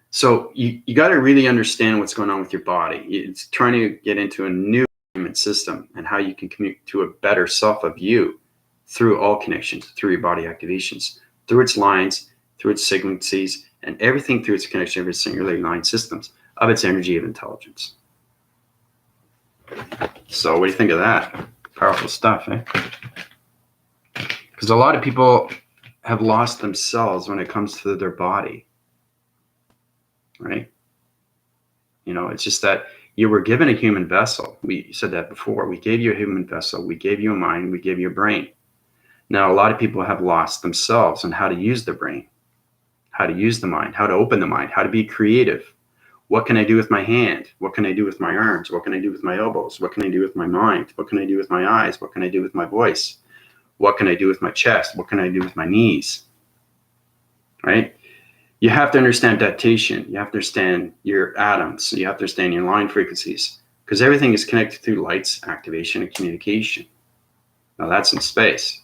So you got to really understand what's going on with your body. It's trying to get into a new system and how you can communicate to a better self of you through all connections, through your body activations, through its lines, through its sequences, and everything through its connection of its singular line systems of its energy of intelligence. So what do you think of that? Powerful stuff, eh? Because a lot of people have lost themselves when it comes to their body, right? You know, it's just that you were given a human vessel. We said that before. We gave you a human vessel. We gave you a mind. We gave you a brain. Now, a lot of people have lost themselves on how to use the brain, how to use the mind, how to open the mind, how to be creative. What can I do with my hand? What can I do with my arms? What can I do with my elbows? What can I do with my mind? What can I do with my eyes? What can I do with my voice? What can I do with my chest? What can I do with my knees? Right? You have to understand adaptation. You have to understand your atoms. You have to understand your line frequencies because everything is connected through lights, activation, and communication. Now that's in space,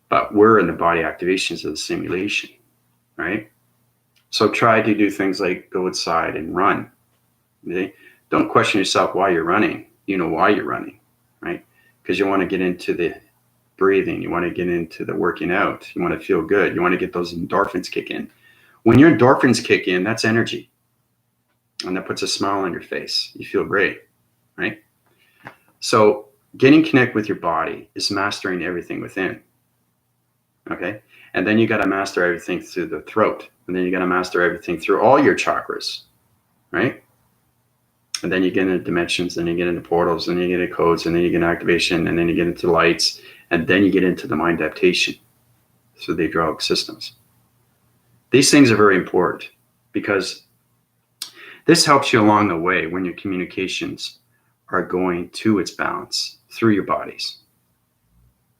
but we're in the body activations of the simulation, right? So try to do things like go outside and run. Okay? Don't question yourself why you're running. You know why you're running, right? Because you want to get into the breathing. You want to get into the working out. You want to feel good. You want to get those endorphins kick in. When your endorphins kick in, that's energy. And that puts a smile on your face. You feel great, right? So getting connect with your body is mastering everything within. Okay? And then you got to master everything through the throat. And then you got to master everything through all your chakras, right? And then you get into dimensions, then you get into portals, then you get into codes, and then you get into activation, and then you get into lights, and then you get into the mind adaptation through the hydraulic systems. These things are very important because this helps you along the way when your communications are going to its balance through your bodies.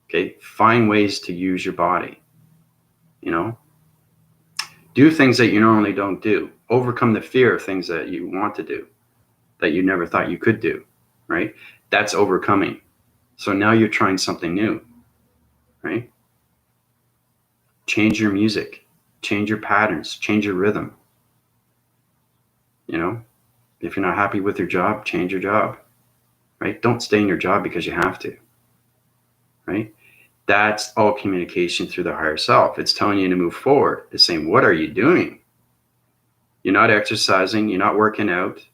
Okay, find ways to use your body, you know. Do things that you normally don't do. Overcome the fear of things that you want to do, that you never thought you could do, right? That's overcoming. So now you're trying something new, right? Change your music, change your patterns, change your rhythm. You know, if you're not happy with your job, change your job, right? Don't stay in your job because you have to, right? That's all communication through the higher self. It's telling you to move forward. It's saying, what are you doing? You're not exercising. You're not working out.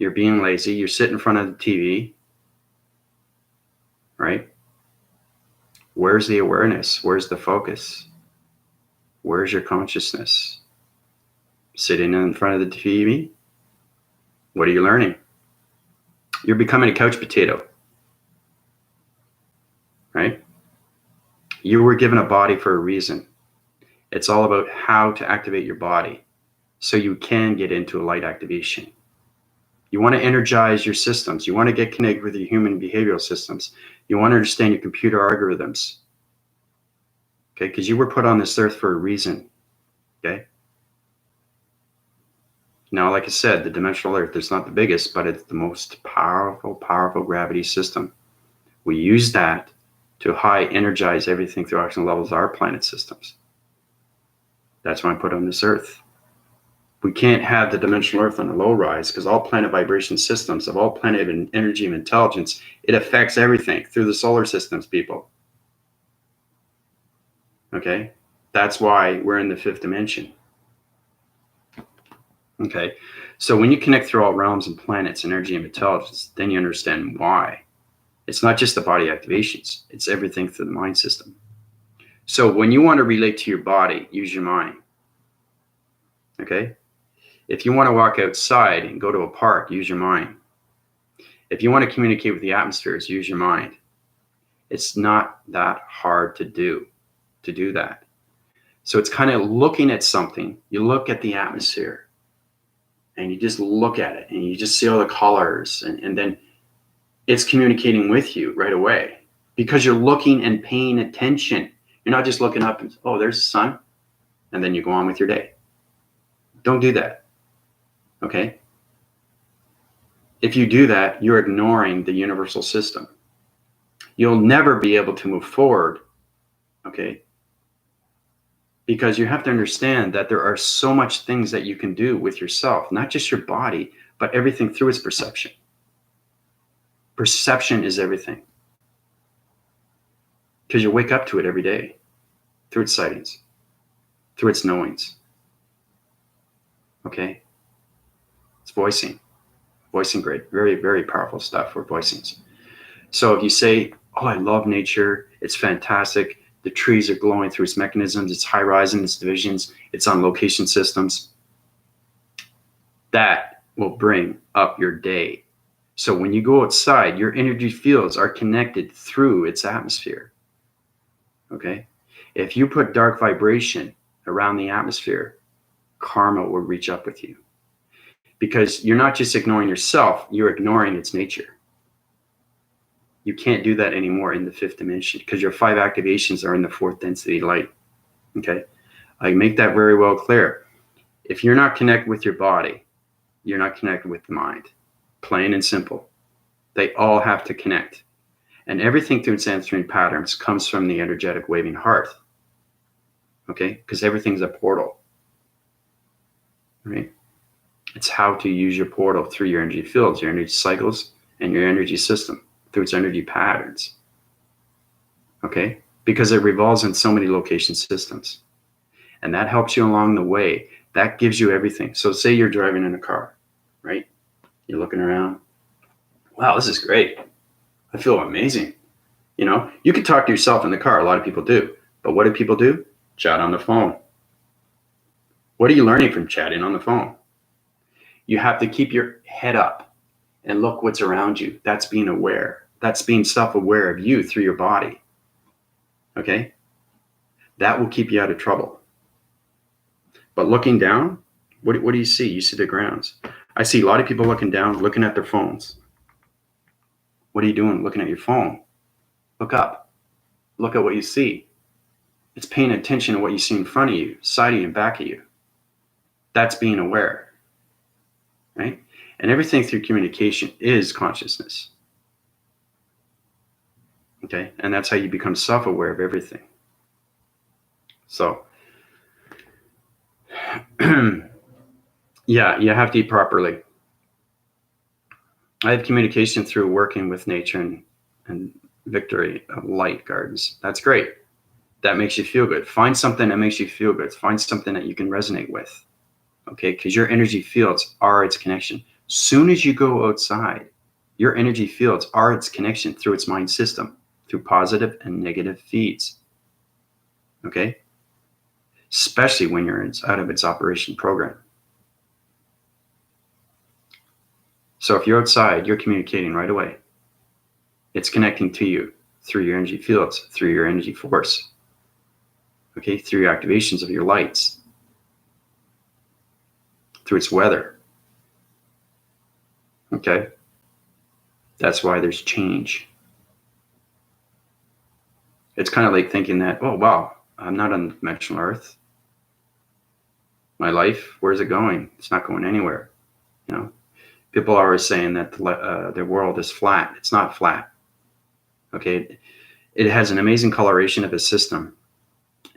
You're being lazy. You're sitting in front of the TV, right? Where's the awareness? Where's the focus? Where's your consciousness? Sitting in front of the TV? What are you learning? You're becoming a couch potato, right? You were given a body for a reason. It's all about how to activate your body so you can get into a light activation. You want to energize your systems. You want to get connected with your human behavioral systems. You want to understand your computer algorithms. Okay, because you were put on this earth for a reason. Okay. Now, like I said, the dimensional earth is not the biggest, but it's the most powerful gravity system. We use that to high energize everything through oxygen levels of our planet systems. That's why I put on this earth. We can't have the dimensional earth on a low rise because all planet vibration systems of all planet energy and intelligence, it affects everything through the solar systems, people. Okay? That's why we're in the fifth dimension. Okay? So when you connect through all realms and planets, energy and intelligence, then you understand why. It's not just the body activations. It's everything through the mind system. So when you want to relate to your body, use your mind. Okay? If you want to walk outside and go to a park, use your mind. If you want to communicate with the atmospheres, use your mind. It's not that hard to do that. So it's kind of looking at something. You look at the atmosphere and you just look at it and you just see all the colors, and then it's communicating with you right away because you're looking and paying attention. You're not just looking up and, oh, there's the sun, and then you go on with your day. Don't do that. Okay? If you do that, you're ignoring the universal system. You'll never be able to move forward, okay? Because you have to understand that there are so much things that you can do with yourself, not just your body, but everything through its perception. Perception is everything. Because you wake up to it every day, through its sightings, through its knowings. Okay? It's voicing. Voicing, great. Very, very powerful stuff for voicings. So if you say, oh, I love nature, it's fantastic, the trees are glowing through its mechanisms, it's high rise in its divisions, it's on location systems, that will bring up your day. So when you go outside, your energy fields are connected through its atmosphere. Okay? If you put dark vibration around the atmosphere, karma will reach up with you. Because you're not just ignoring yourself, you're ignoring its nature. You can't do that anymore in the fifth dimension because your 5 activations are in the 4th density light. Okay? I make that very well clear. If you're not connected with your body, you're not connected with the mind. Plain and simple. They all have to connect. And everything through its answering patterns comes from the energetic waving heart. Okay? Because everything's a portal. Right? It's how to use your portal through your energy fields, your energy cycles, and your energy system through its energy patterns. Okay? Because it revolves in so many location systems. And that helps you along the way. That gives you everything. So say you're driving in a car, right? You're looking around. Wow, this is great. I feel amazing. You know, you can talk to yourself in the car. A lot of people do. But what do people do? Chat on the phone. What are you learning from chatting on the phone? You have to keep your head up and look what's around you. That's being aware. That's being self-aware of you through your body. Okay? That will keep you out of trouble. But looking down, what do you see? You see the grounds. I see a lot of people looking down, looking at their phones. What are you doing looking at your phone? Look up. Look at what you see. It's paying attention to what you see in front of you, side of you, and back of you. That's being aware. Right? And everything through communication is consciousness. Okay? And that's how you become self-aware of everything. So, yeah, you have to eat properly. I have communication through working with nature and Victory of Light Gardens. That's great. That makes you feel good. Find something that makes you feel good. Find something that you can resonate with. Okay? Because your energy fields are its connection. Soon as you go outside, your energy fields are its connection through its mind system, through positive and negative feeds. Okay? Especially when you're out of its operation program. So if you're outside, you're communicating right away. It's connecting to you through your energy fields, through your energy force. Okay? Through your activations of your lights. Through its weather. Okay? That's why there's change. It's kind of like thinking that, oh, wow, I'm not on dimensional Earth. My life, where's it going? It's not going anywhere. You know, people are always saying that the world is flat. It's not flat. Okay? It has an amazing coloration of a system.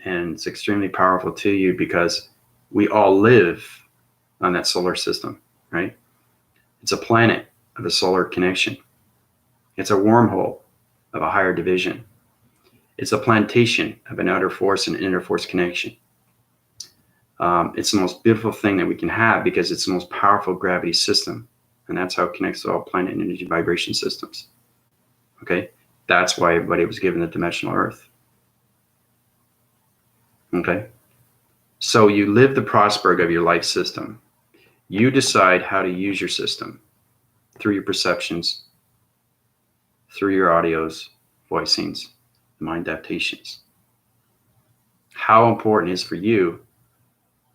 And it's extremely powerful to you because we all live on that solar system, right? It's a planet of a solar connection. It's a wormhole of a higher division. It's a plantation of an outer force and inner force connection. It's the most beautiful thing that we can have because it's the most powerful gravity system. And that's how it connects to all planet and energy vibration systems. Okay? That's why everybody was given the dimensional Earth. Okay? So you live the Prosperg of your life system. You decide how to use your system through your perceptions, through your audios, voicings, mind adaptations. How important it is for you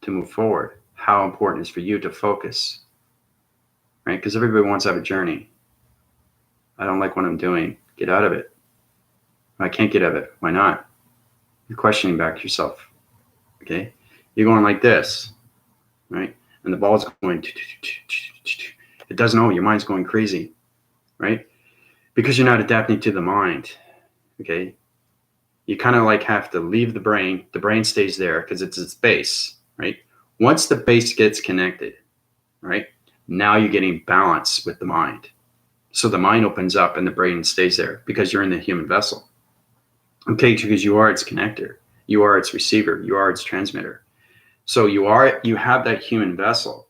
to move forward? How important it is for you to focus? Right? Because everybody wants to have a journey. I don't like what I'm doing. Get out of it. I can't get out of it. Why not? You're questioning back yourself. Okay? You're going like this, right? And the ball's going, it doesn't know, your mind's going crazy, right? Because you're not adapting to the mind, okay? You kind of like have to leave the brain stays there because it's its base, right? Once the base gets connected, right? Now you're getting balance with the mind. So the mind opens up and the brain stays there because you're in the human vessel. Okay, because you are its connector, you are its receiver, you are its transmitter. So you have that human vessel.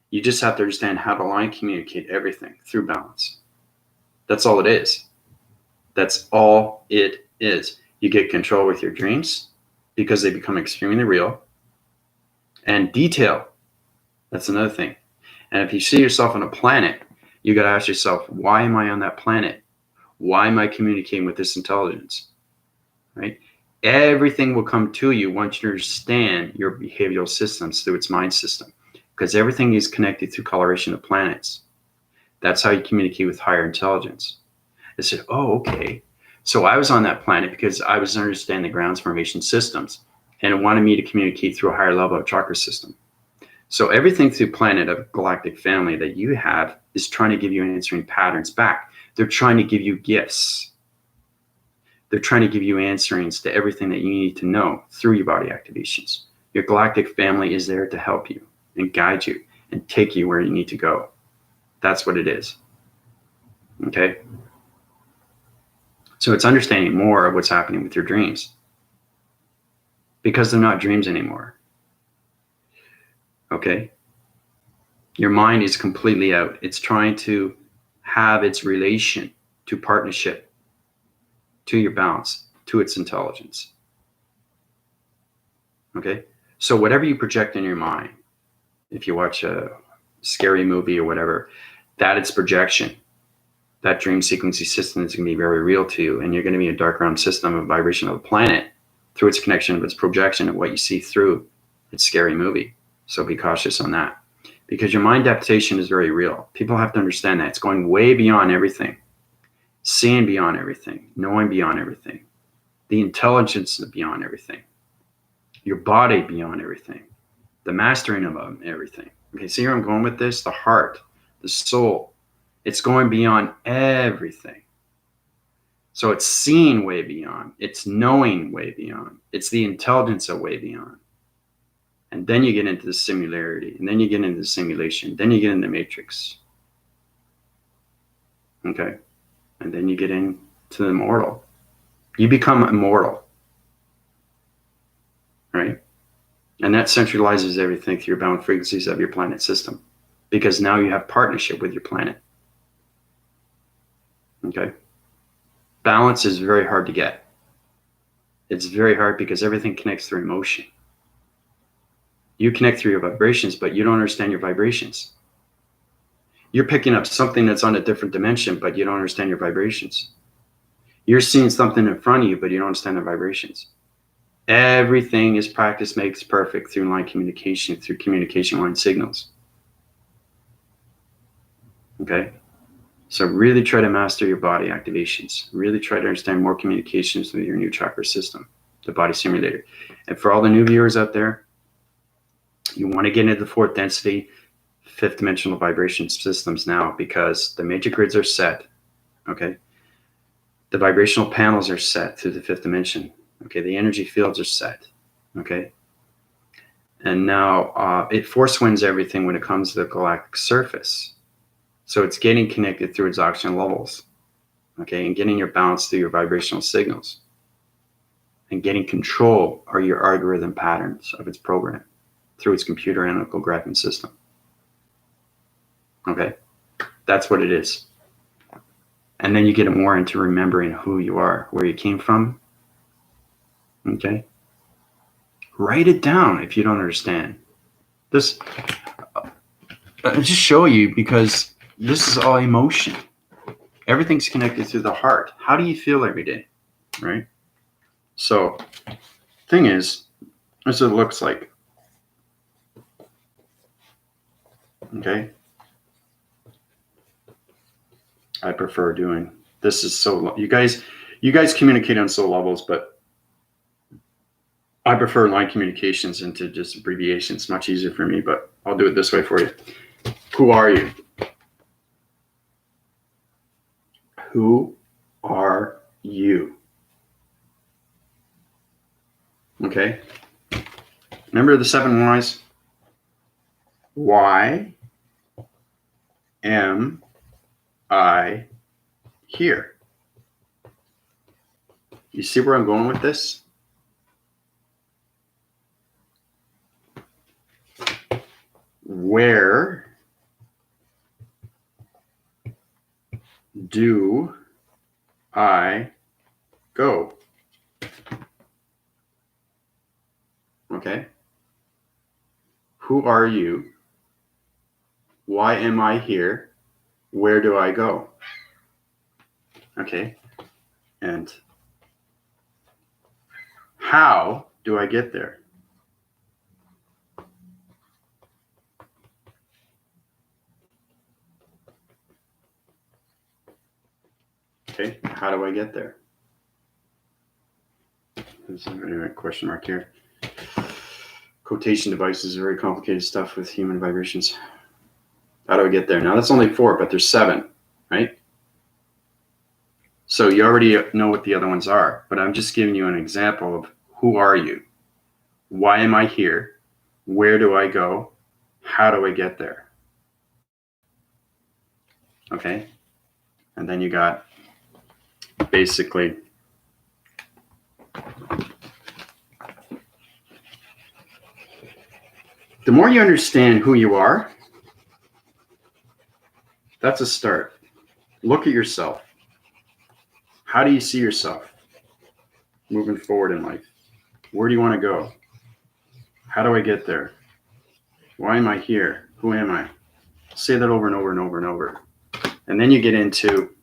You just have to understand how to line communicate everything through balance. That's all it is. That's all it is. You get control with your dreams because they become extremely real. And detail, that's another thing. And if you see yourself on a planet, you got to ask yourself, why am I on that planet? Why am I communicating with this intelligence? Right? Everything will come to you once you understand your behavioral systems through its mind system, because everything is connected through coloration of planets. That's how you communicate with higher intelligence. I said, oh, okay. So I was on that planet because I was understanding the grounds formation systems, and it wanted me to communicate through a higher level of chakra system. So everything through planet of galactic family that you have is trying to give you answering patterns back. They're trying to give you gifts. They're trying to give you answerings to everything that you need to know through your body activations. Your galactic family is there to help you and guide you and take you where you need to go. That's what it is. Okay? So it's understanding more of what's happening with your dreams, because they're not dreams anymore. Okay? Your mind is completely out. It's trying to have its relation to partnership, to your balance, to its intelligence. Okay? So whatever you project in your mind, if you watch a scary movie or whatever, that it's projection. That dream sequencing system is going to be very real to you, and you're going to be a dark realm system of vibration of the planet through its connection of its projection of what you see through its scary movie. So be cautious on that, because your mind adaptation is very real. People have to understand that it's going way beyond everything, seeing beyond everything, knowing beyond everything, the intelligence beyond everything, your body beyond everything, the mastering of everything. Okay, see where I'm going with this? The heart, the soul, it's going beyond everything. So it's seeing way beyond, it's knowing way beyond, it's the intelligence of way beyond. And then you get into the similarity, and then you get into the simulation, then you get into the matrix. Okay, and then you get into the immortal. You become immortal, right? And that centralizes everything through your bound frequencies of your planet system, because now you have partnership with your planet. Okay? Balance is very hard to get. It's very hard because everything connects through emotion. You connect through your vibrations, but you don't understand your vibrations. You're picking up something that's on a different dimension, but you don't understand your vibrations. You're seeing something in front of you, but you don't understand the vibrations. Everything is practice makes perfect through line communication, through communication line signals. Okay? So really try to master your body activations. Really try to understand more communications with your new chakra system, the body simulator. And for all the new viewers out there, you want to get into the fourth density, fifth dimensional vibration systems now, because the major grids are set. Okay? The vibrational panels are set through the fifth dimension. Okay? The energy fields are set. Okay? And now it force winds everything when it comes to the galactic surface. So it's getting connected through its oxygen levels, okay, and getting your balance through your vibrational signals, and getting control of your algorithm patterns of its program through its computer analytical graphing system. Okay, that's what it is. And then you get more into remembering who you are, where you came from. Okay, write it down if you don't understand this. just show you, because this is all emotion. Everything's connected to the heart. How do you feel every day, right? So, thing is, this is what it looks like. Okay. I prefer doing this. Is so you guys communicate on soul levels, but I prefer line communications into just abbreviations. Much easier for me, but I'll do it this way for you. Who are you? Who are you? Okay. Remember the 7 whys? Why am I here? You see where I'm going with this? Where do I go? Okay. Who are you? Why am I here? Where do I go? Okay. And how do I get there? Okay. How do I get there? There's a question mark here. Quotation devices, very complicated stuff with human vibrations. How do I get there? Now that's only 4, but there's 7, right? So you already know what the other ones are, but I'm just giving you an example of who are you? Why am I here? Where do I go? How do I get there? Okay. And then you got basically the more you understand who you are, that's a start. Look at yourself. How do you see yourself moving forward in life? Where do you want to go? How do I get there? Why am I here? Who am I? Say that over and over and over and over. And then you get into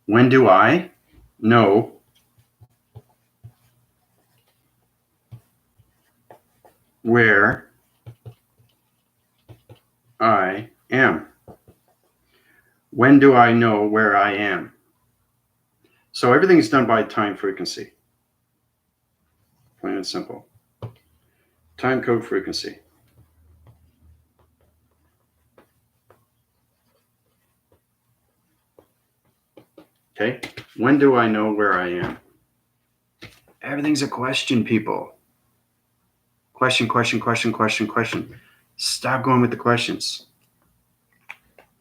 when do I know where I am? When do I know where I am? So everything's done by time frequency. Plain and simple. Time code frequency. Okay. When do I know where I am? Everything's a question, people. Question, question, question, question, question. Stop going with the questions.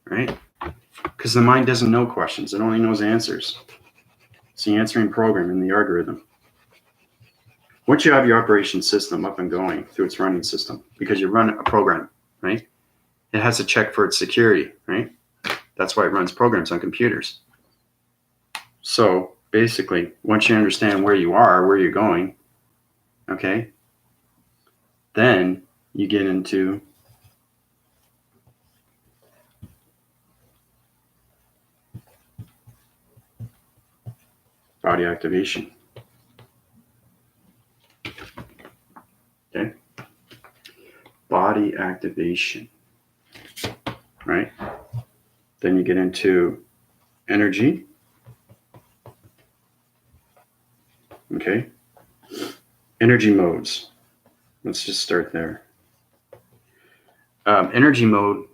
Right? Because the mind doesn't know questions. It only knows answers. It's the answering program in the algorithm. Once you have your operation system up and going through its running system, because you run a program, right? It has to check for its security, right? That's why it runs programs on computers. So basically, once you understand where you are, where you're going, okay, then you get into body activation. Okay. Body activation. Right? Then you get into energy. Okay. Energy modes. Let's just start there. Energy mode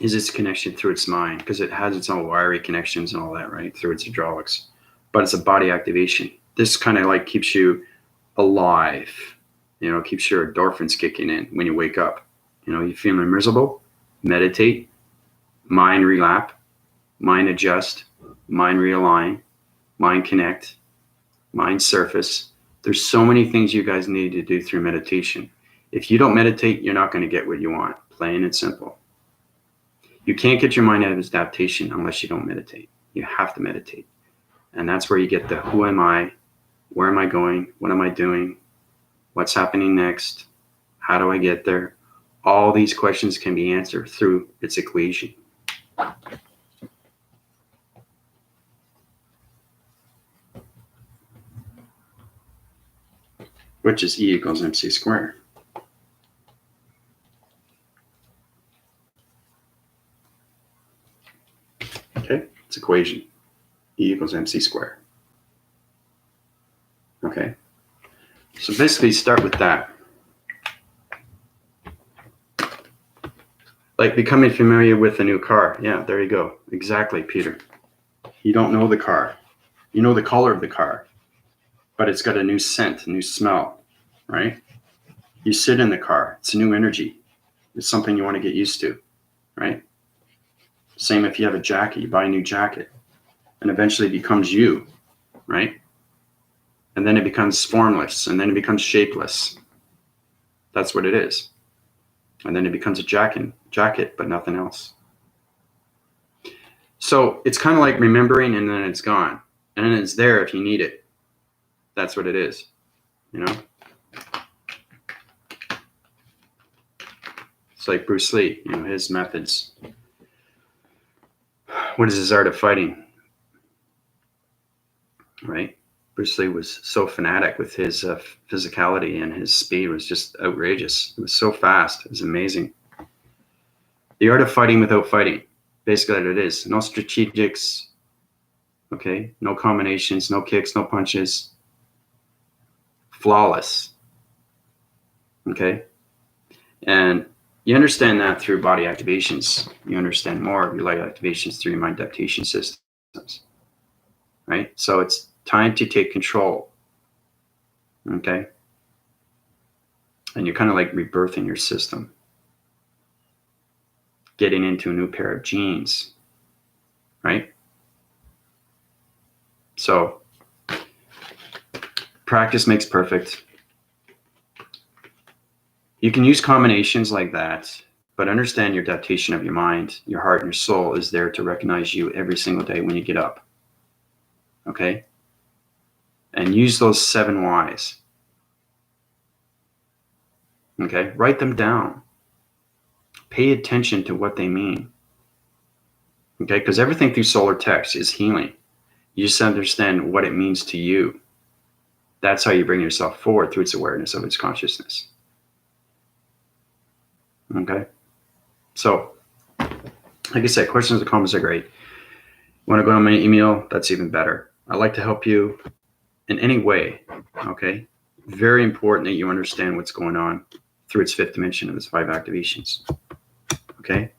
is its connection through its mind, because it has its own wiring connections and all that, right? Through its hydraulics. But it's a body activation. This kind of like keeps you alive. You know, keeps your endorphins kicking in when you wake up. You know, you feeling miserable? Meditate. Mind relap. Mind adjust. Mind realign. Mind connect. Mind surface. There's so many things you guys need to do through meditation. If you don't meditate, you're not going to get what you want. Plain and simple. You can't get your mind out of its adaptation unless you don't meditate. You have to meditate. And that's where you get the who am I? Where am I going? What am I doing? What's happening next? How do I get there? All these questions can be answered through its equation. Which is E equals MC squared. Okay, it's equation. E equals MC squared. Okay, so basically start with that. Like becoming familiar with a new car. Yeah, there you go. Exactly, Peter. You don't know the car. You know the color of the car, but it's got a new scent, a new smell, right? You sit in the car. It's a new energy. It's something you want to get used to, right? Same if you have a jacket. You buy a new jacket, and eventually it becomes you, right? And then it becomes formless, and then it becomes shapeless. That's what it is. And then it becomes a jacket, but nothing else. So it's kind of like remembering, and then it's gone. And then it's there if you need it. That's what it is, you know? It's like Bruce Lee, you know, his methods. What is his art of fighting? Right? Bruce Lee was so fanatic with his physicality, and his speed was just outrageous. It was so fast. It was amazing. The art of fighting without fighting. Basically what it is. No strategics. Okay? No combinations, no kicks, no punches. Flawless. Okay? And you understand that through body activations. You understand more of your light activations through your mind adaptation systems. Right? So it's time to take control. Okay? And you're kind of like rebirthing your system. Getting into a new pair of jeans. Right? So, practice makes perfect. You can use combinations like that, but understand your adaptation of your mind, your heart, and your soul is there to recognize you every single day when you get up. Okay? And use those 7 whys. Okay? Write them down. Pay attention to what they mean. Okay? Because everything through solar text is healing. You just understand what it means to you. That's how you bring yourself forward through its awareness of its consciousness. Okay? So, like I said, questions and comments are great. Want to go on my email? That's even better. I'd like to help you in any way. Okay? Very important that you understand what's going on through its 5th dimension of its 5 activations. Okay?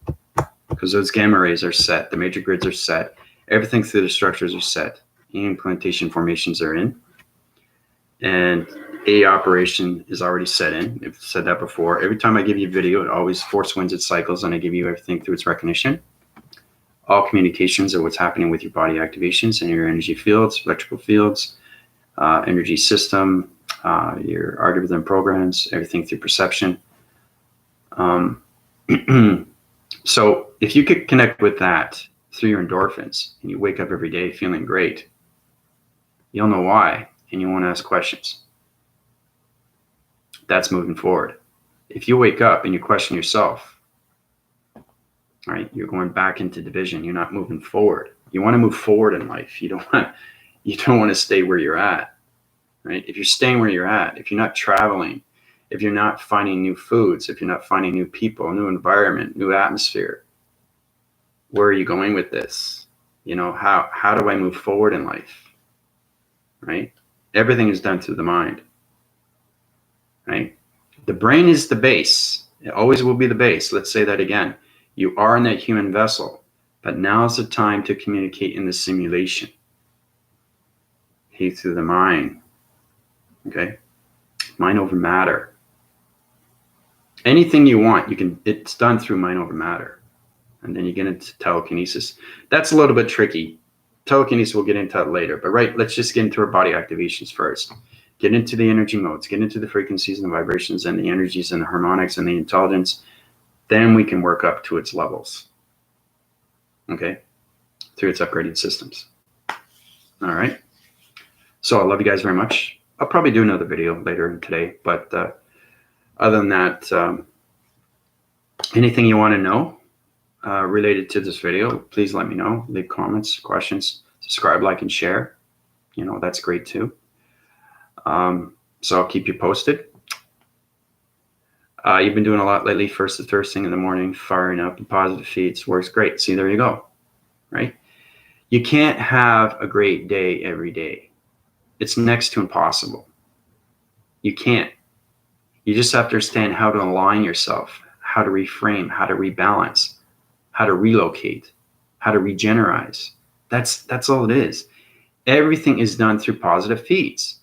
Because those gamma rays are set. The major grids are set. Everything through the structures are set. Implantation formations are in. And A operation is already set in. I've said that before. Every time I give you a video, it always force winds its cycles, and I give you everything through its recognition. All communications are what's happening with your body activations and your energy fields, electrical fields, energy system, your algorithm programs, everything through perception. So if you could connect with that through your endorphins, and you wake up every day feeling great, you'll know why, and you won't ask questions. That's moving forward. If you wake up and you question yourself, right, you're going back into division. You're not moving forward. You want to move forward in life. You don't want to stay where you're at, right? If you're staying where you're at, if you're not traveling, if you're not finding new foods, if you're not finding new people, new environment, new atmosphere, where are you going with this? You know, how do I move forward in life, right? Everything is done through the mind, right? The brain is the base. It always will be the base. Let's say that again. You are in that human vessel, but now's the time to communicate in the simulation. Through the mind, okay? Mind over matter. Anything you want, it's done through mind over matter. And then you get into telekinesis. That's a little bit tricky. Telekinesis, we'll get into that later. But let's just get into our body activations first. Get into the energy modes. Get into the frequencies and the vibrations and the energies and the harmonics and the intelligence. Then we can work up to its levels. okay, through its upgraded systems. All right. So I love you guys very much. I'll probably do another video later today, but other than that, anything you want to know related to this video, please let me know. Leave comments, questions, subscribe, like, and share. That's great too. So I'll keep you posted. You've been doing a lot lately. First thing in the morning, firing up and positive feeds works great. See, there you go. Right? You can't have a great day every day. It's next to impossible. You can't. You just have to understand how to align yourself, how to reframe, how to rebalance, how to relocate, how to regenerize. That's all it is. Everything is done through positive feeds.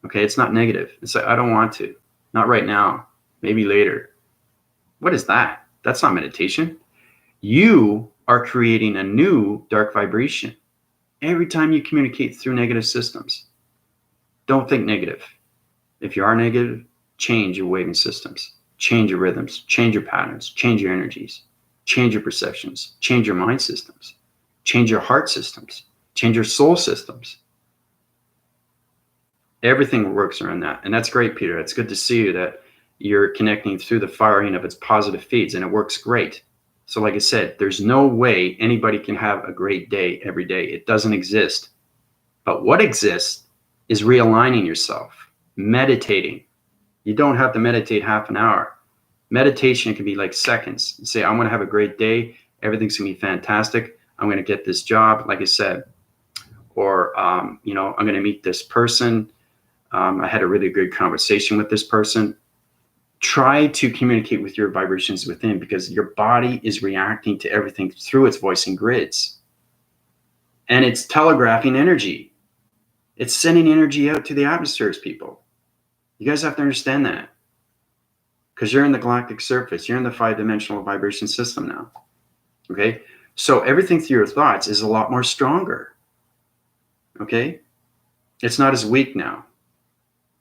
Okay, it's not negative. It's like, I don't want to. Not right now. Maybe later. What is that? That's not meditation. You are creating a new dark vibration every time you communicate through negative systems. Don't think negative. If you are negative, change your waving systems, change your rhythms, change your patterns, change your energies, change your perceptions, change your mind systems, change your heart systems, change your soul systems. Everything works around that. And that's great, Peter. It's good to see you that you're connecting through the firing of its positive feeds, and it works great. So like I said, there's no way anybody can have a great day every day. It doesn't exist. But what exists is realigning yourself, meditating. You don't have to meditate half an hour. Meditation can be like seconds. You say, I'm going to have a great day. Everything's going to be fantastic. I'm going to get this job, like I said. Or, I'm going to meet this person. I had a really good conversation with this person. Try to communicate with your vibrations within, because your body is reacting to everything through its voicing grids. And it's telegraphing energy. It's sending energy out to the atmospheres, people. You guys have to understand that. Because you're in the galactic surface. You're in the 5-dimensional vibration system now. Okay? So everything through your thoughts is a lot more stronger. Okay? It's not as weak now.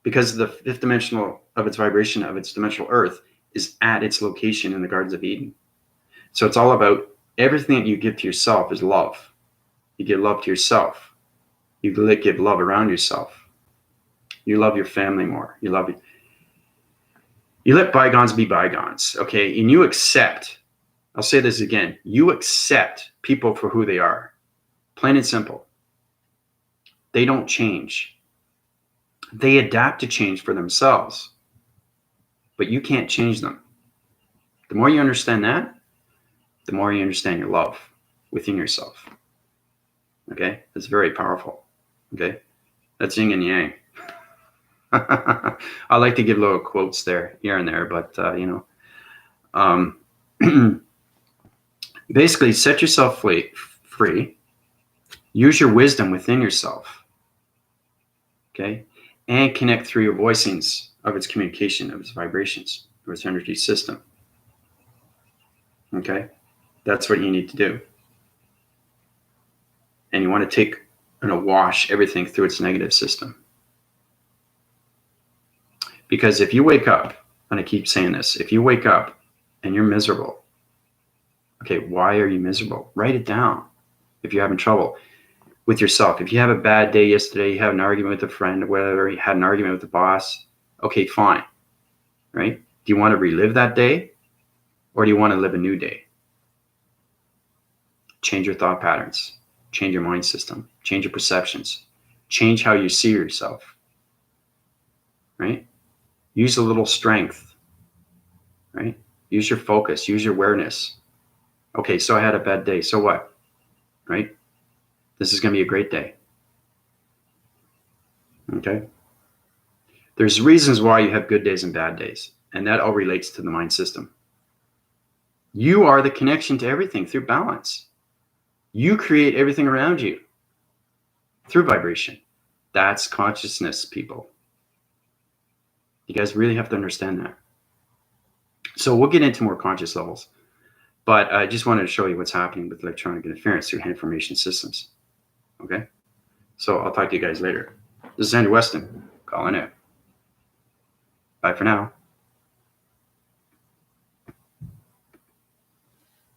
Because the 5th dimensional of its vibration of its dimensional Earth is at its location in the Gardens of Eden. So it's all about everything that you give to yourself is love. You give love to yourself. You give love around yourself. You love your family more. You let bygones be bygones, okay? And you accept, I'll say this again, you accept people for who they are. Plain and simple. They don't change. They adapt to change for themselves, but you can't change them. The more you understand that, the more you understand your love within yourself. Okay? It's very powerful. Okay? That's yin and yang. I like to give little quotes there, here and there, but, basically set yourself free. Use your wisdom within yourself. Okay? And connect through your voicings of its communication, of its vibrations, of its energy system. Okay? That's what you need to do. And you want to take and wash everything through its negative system. Because if you wake up, and I keep saying this, if you wake up and you're miserable, okay, why are you miserable? Write it down if you're having trouble with yourself. If you have a bad day yesterday, you have an argument with a friend, or whatever, you had an argument with the boss, okay, fine, right? Do you want to relive that day, or do you want to live a new day? Change your thought patterns, change your mind system, change your perceptions, change how you see yourself, right? Use a little strength, right? Use your focus, use your awareness. Okay, so I had a bad day, so what, right? This is going to be a great day. Okay? There's reasons why you have good days and bad days, and that all relates to the mind system. You are the connection to everything through balance. You create everything around you through vibration. That's consciousness, people. You guys really have to understand that. So we'll get into more conscious levels, but I just wanted to show you what's happening with electronic interference through information systems. Okay? So I'll talk to you guys later. This is Andy Weston calling out. Bye for now.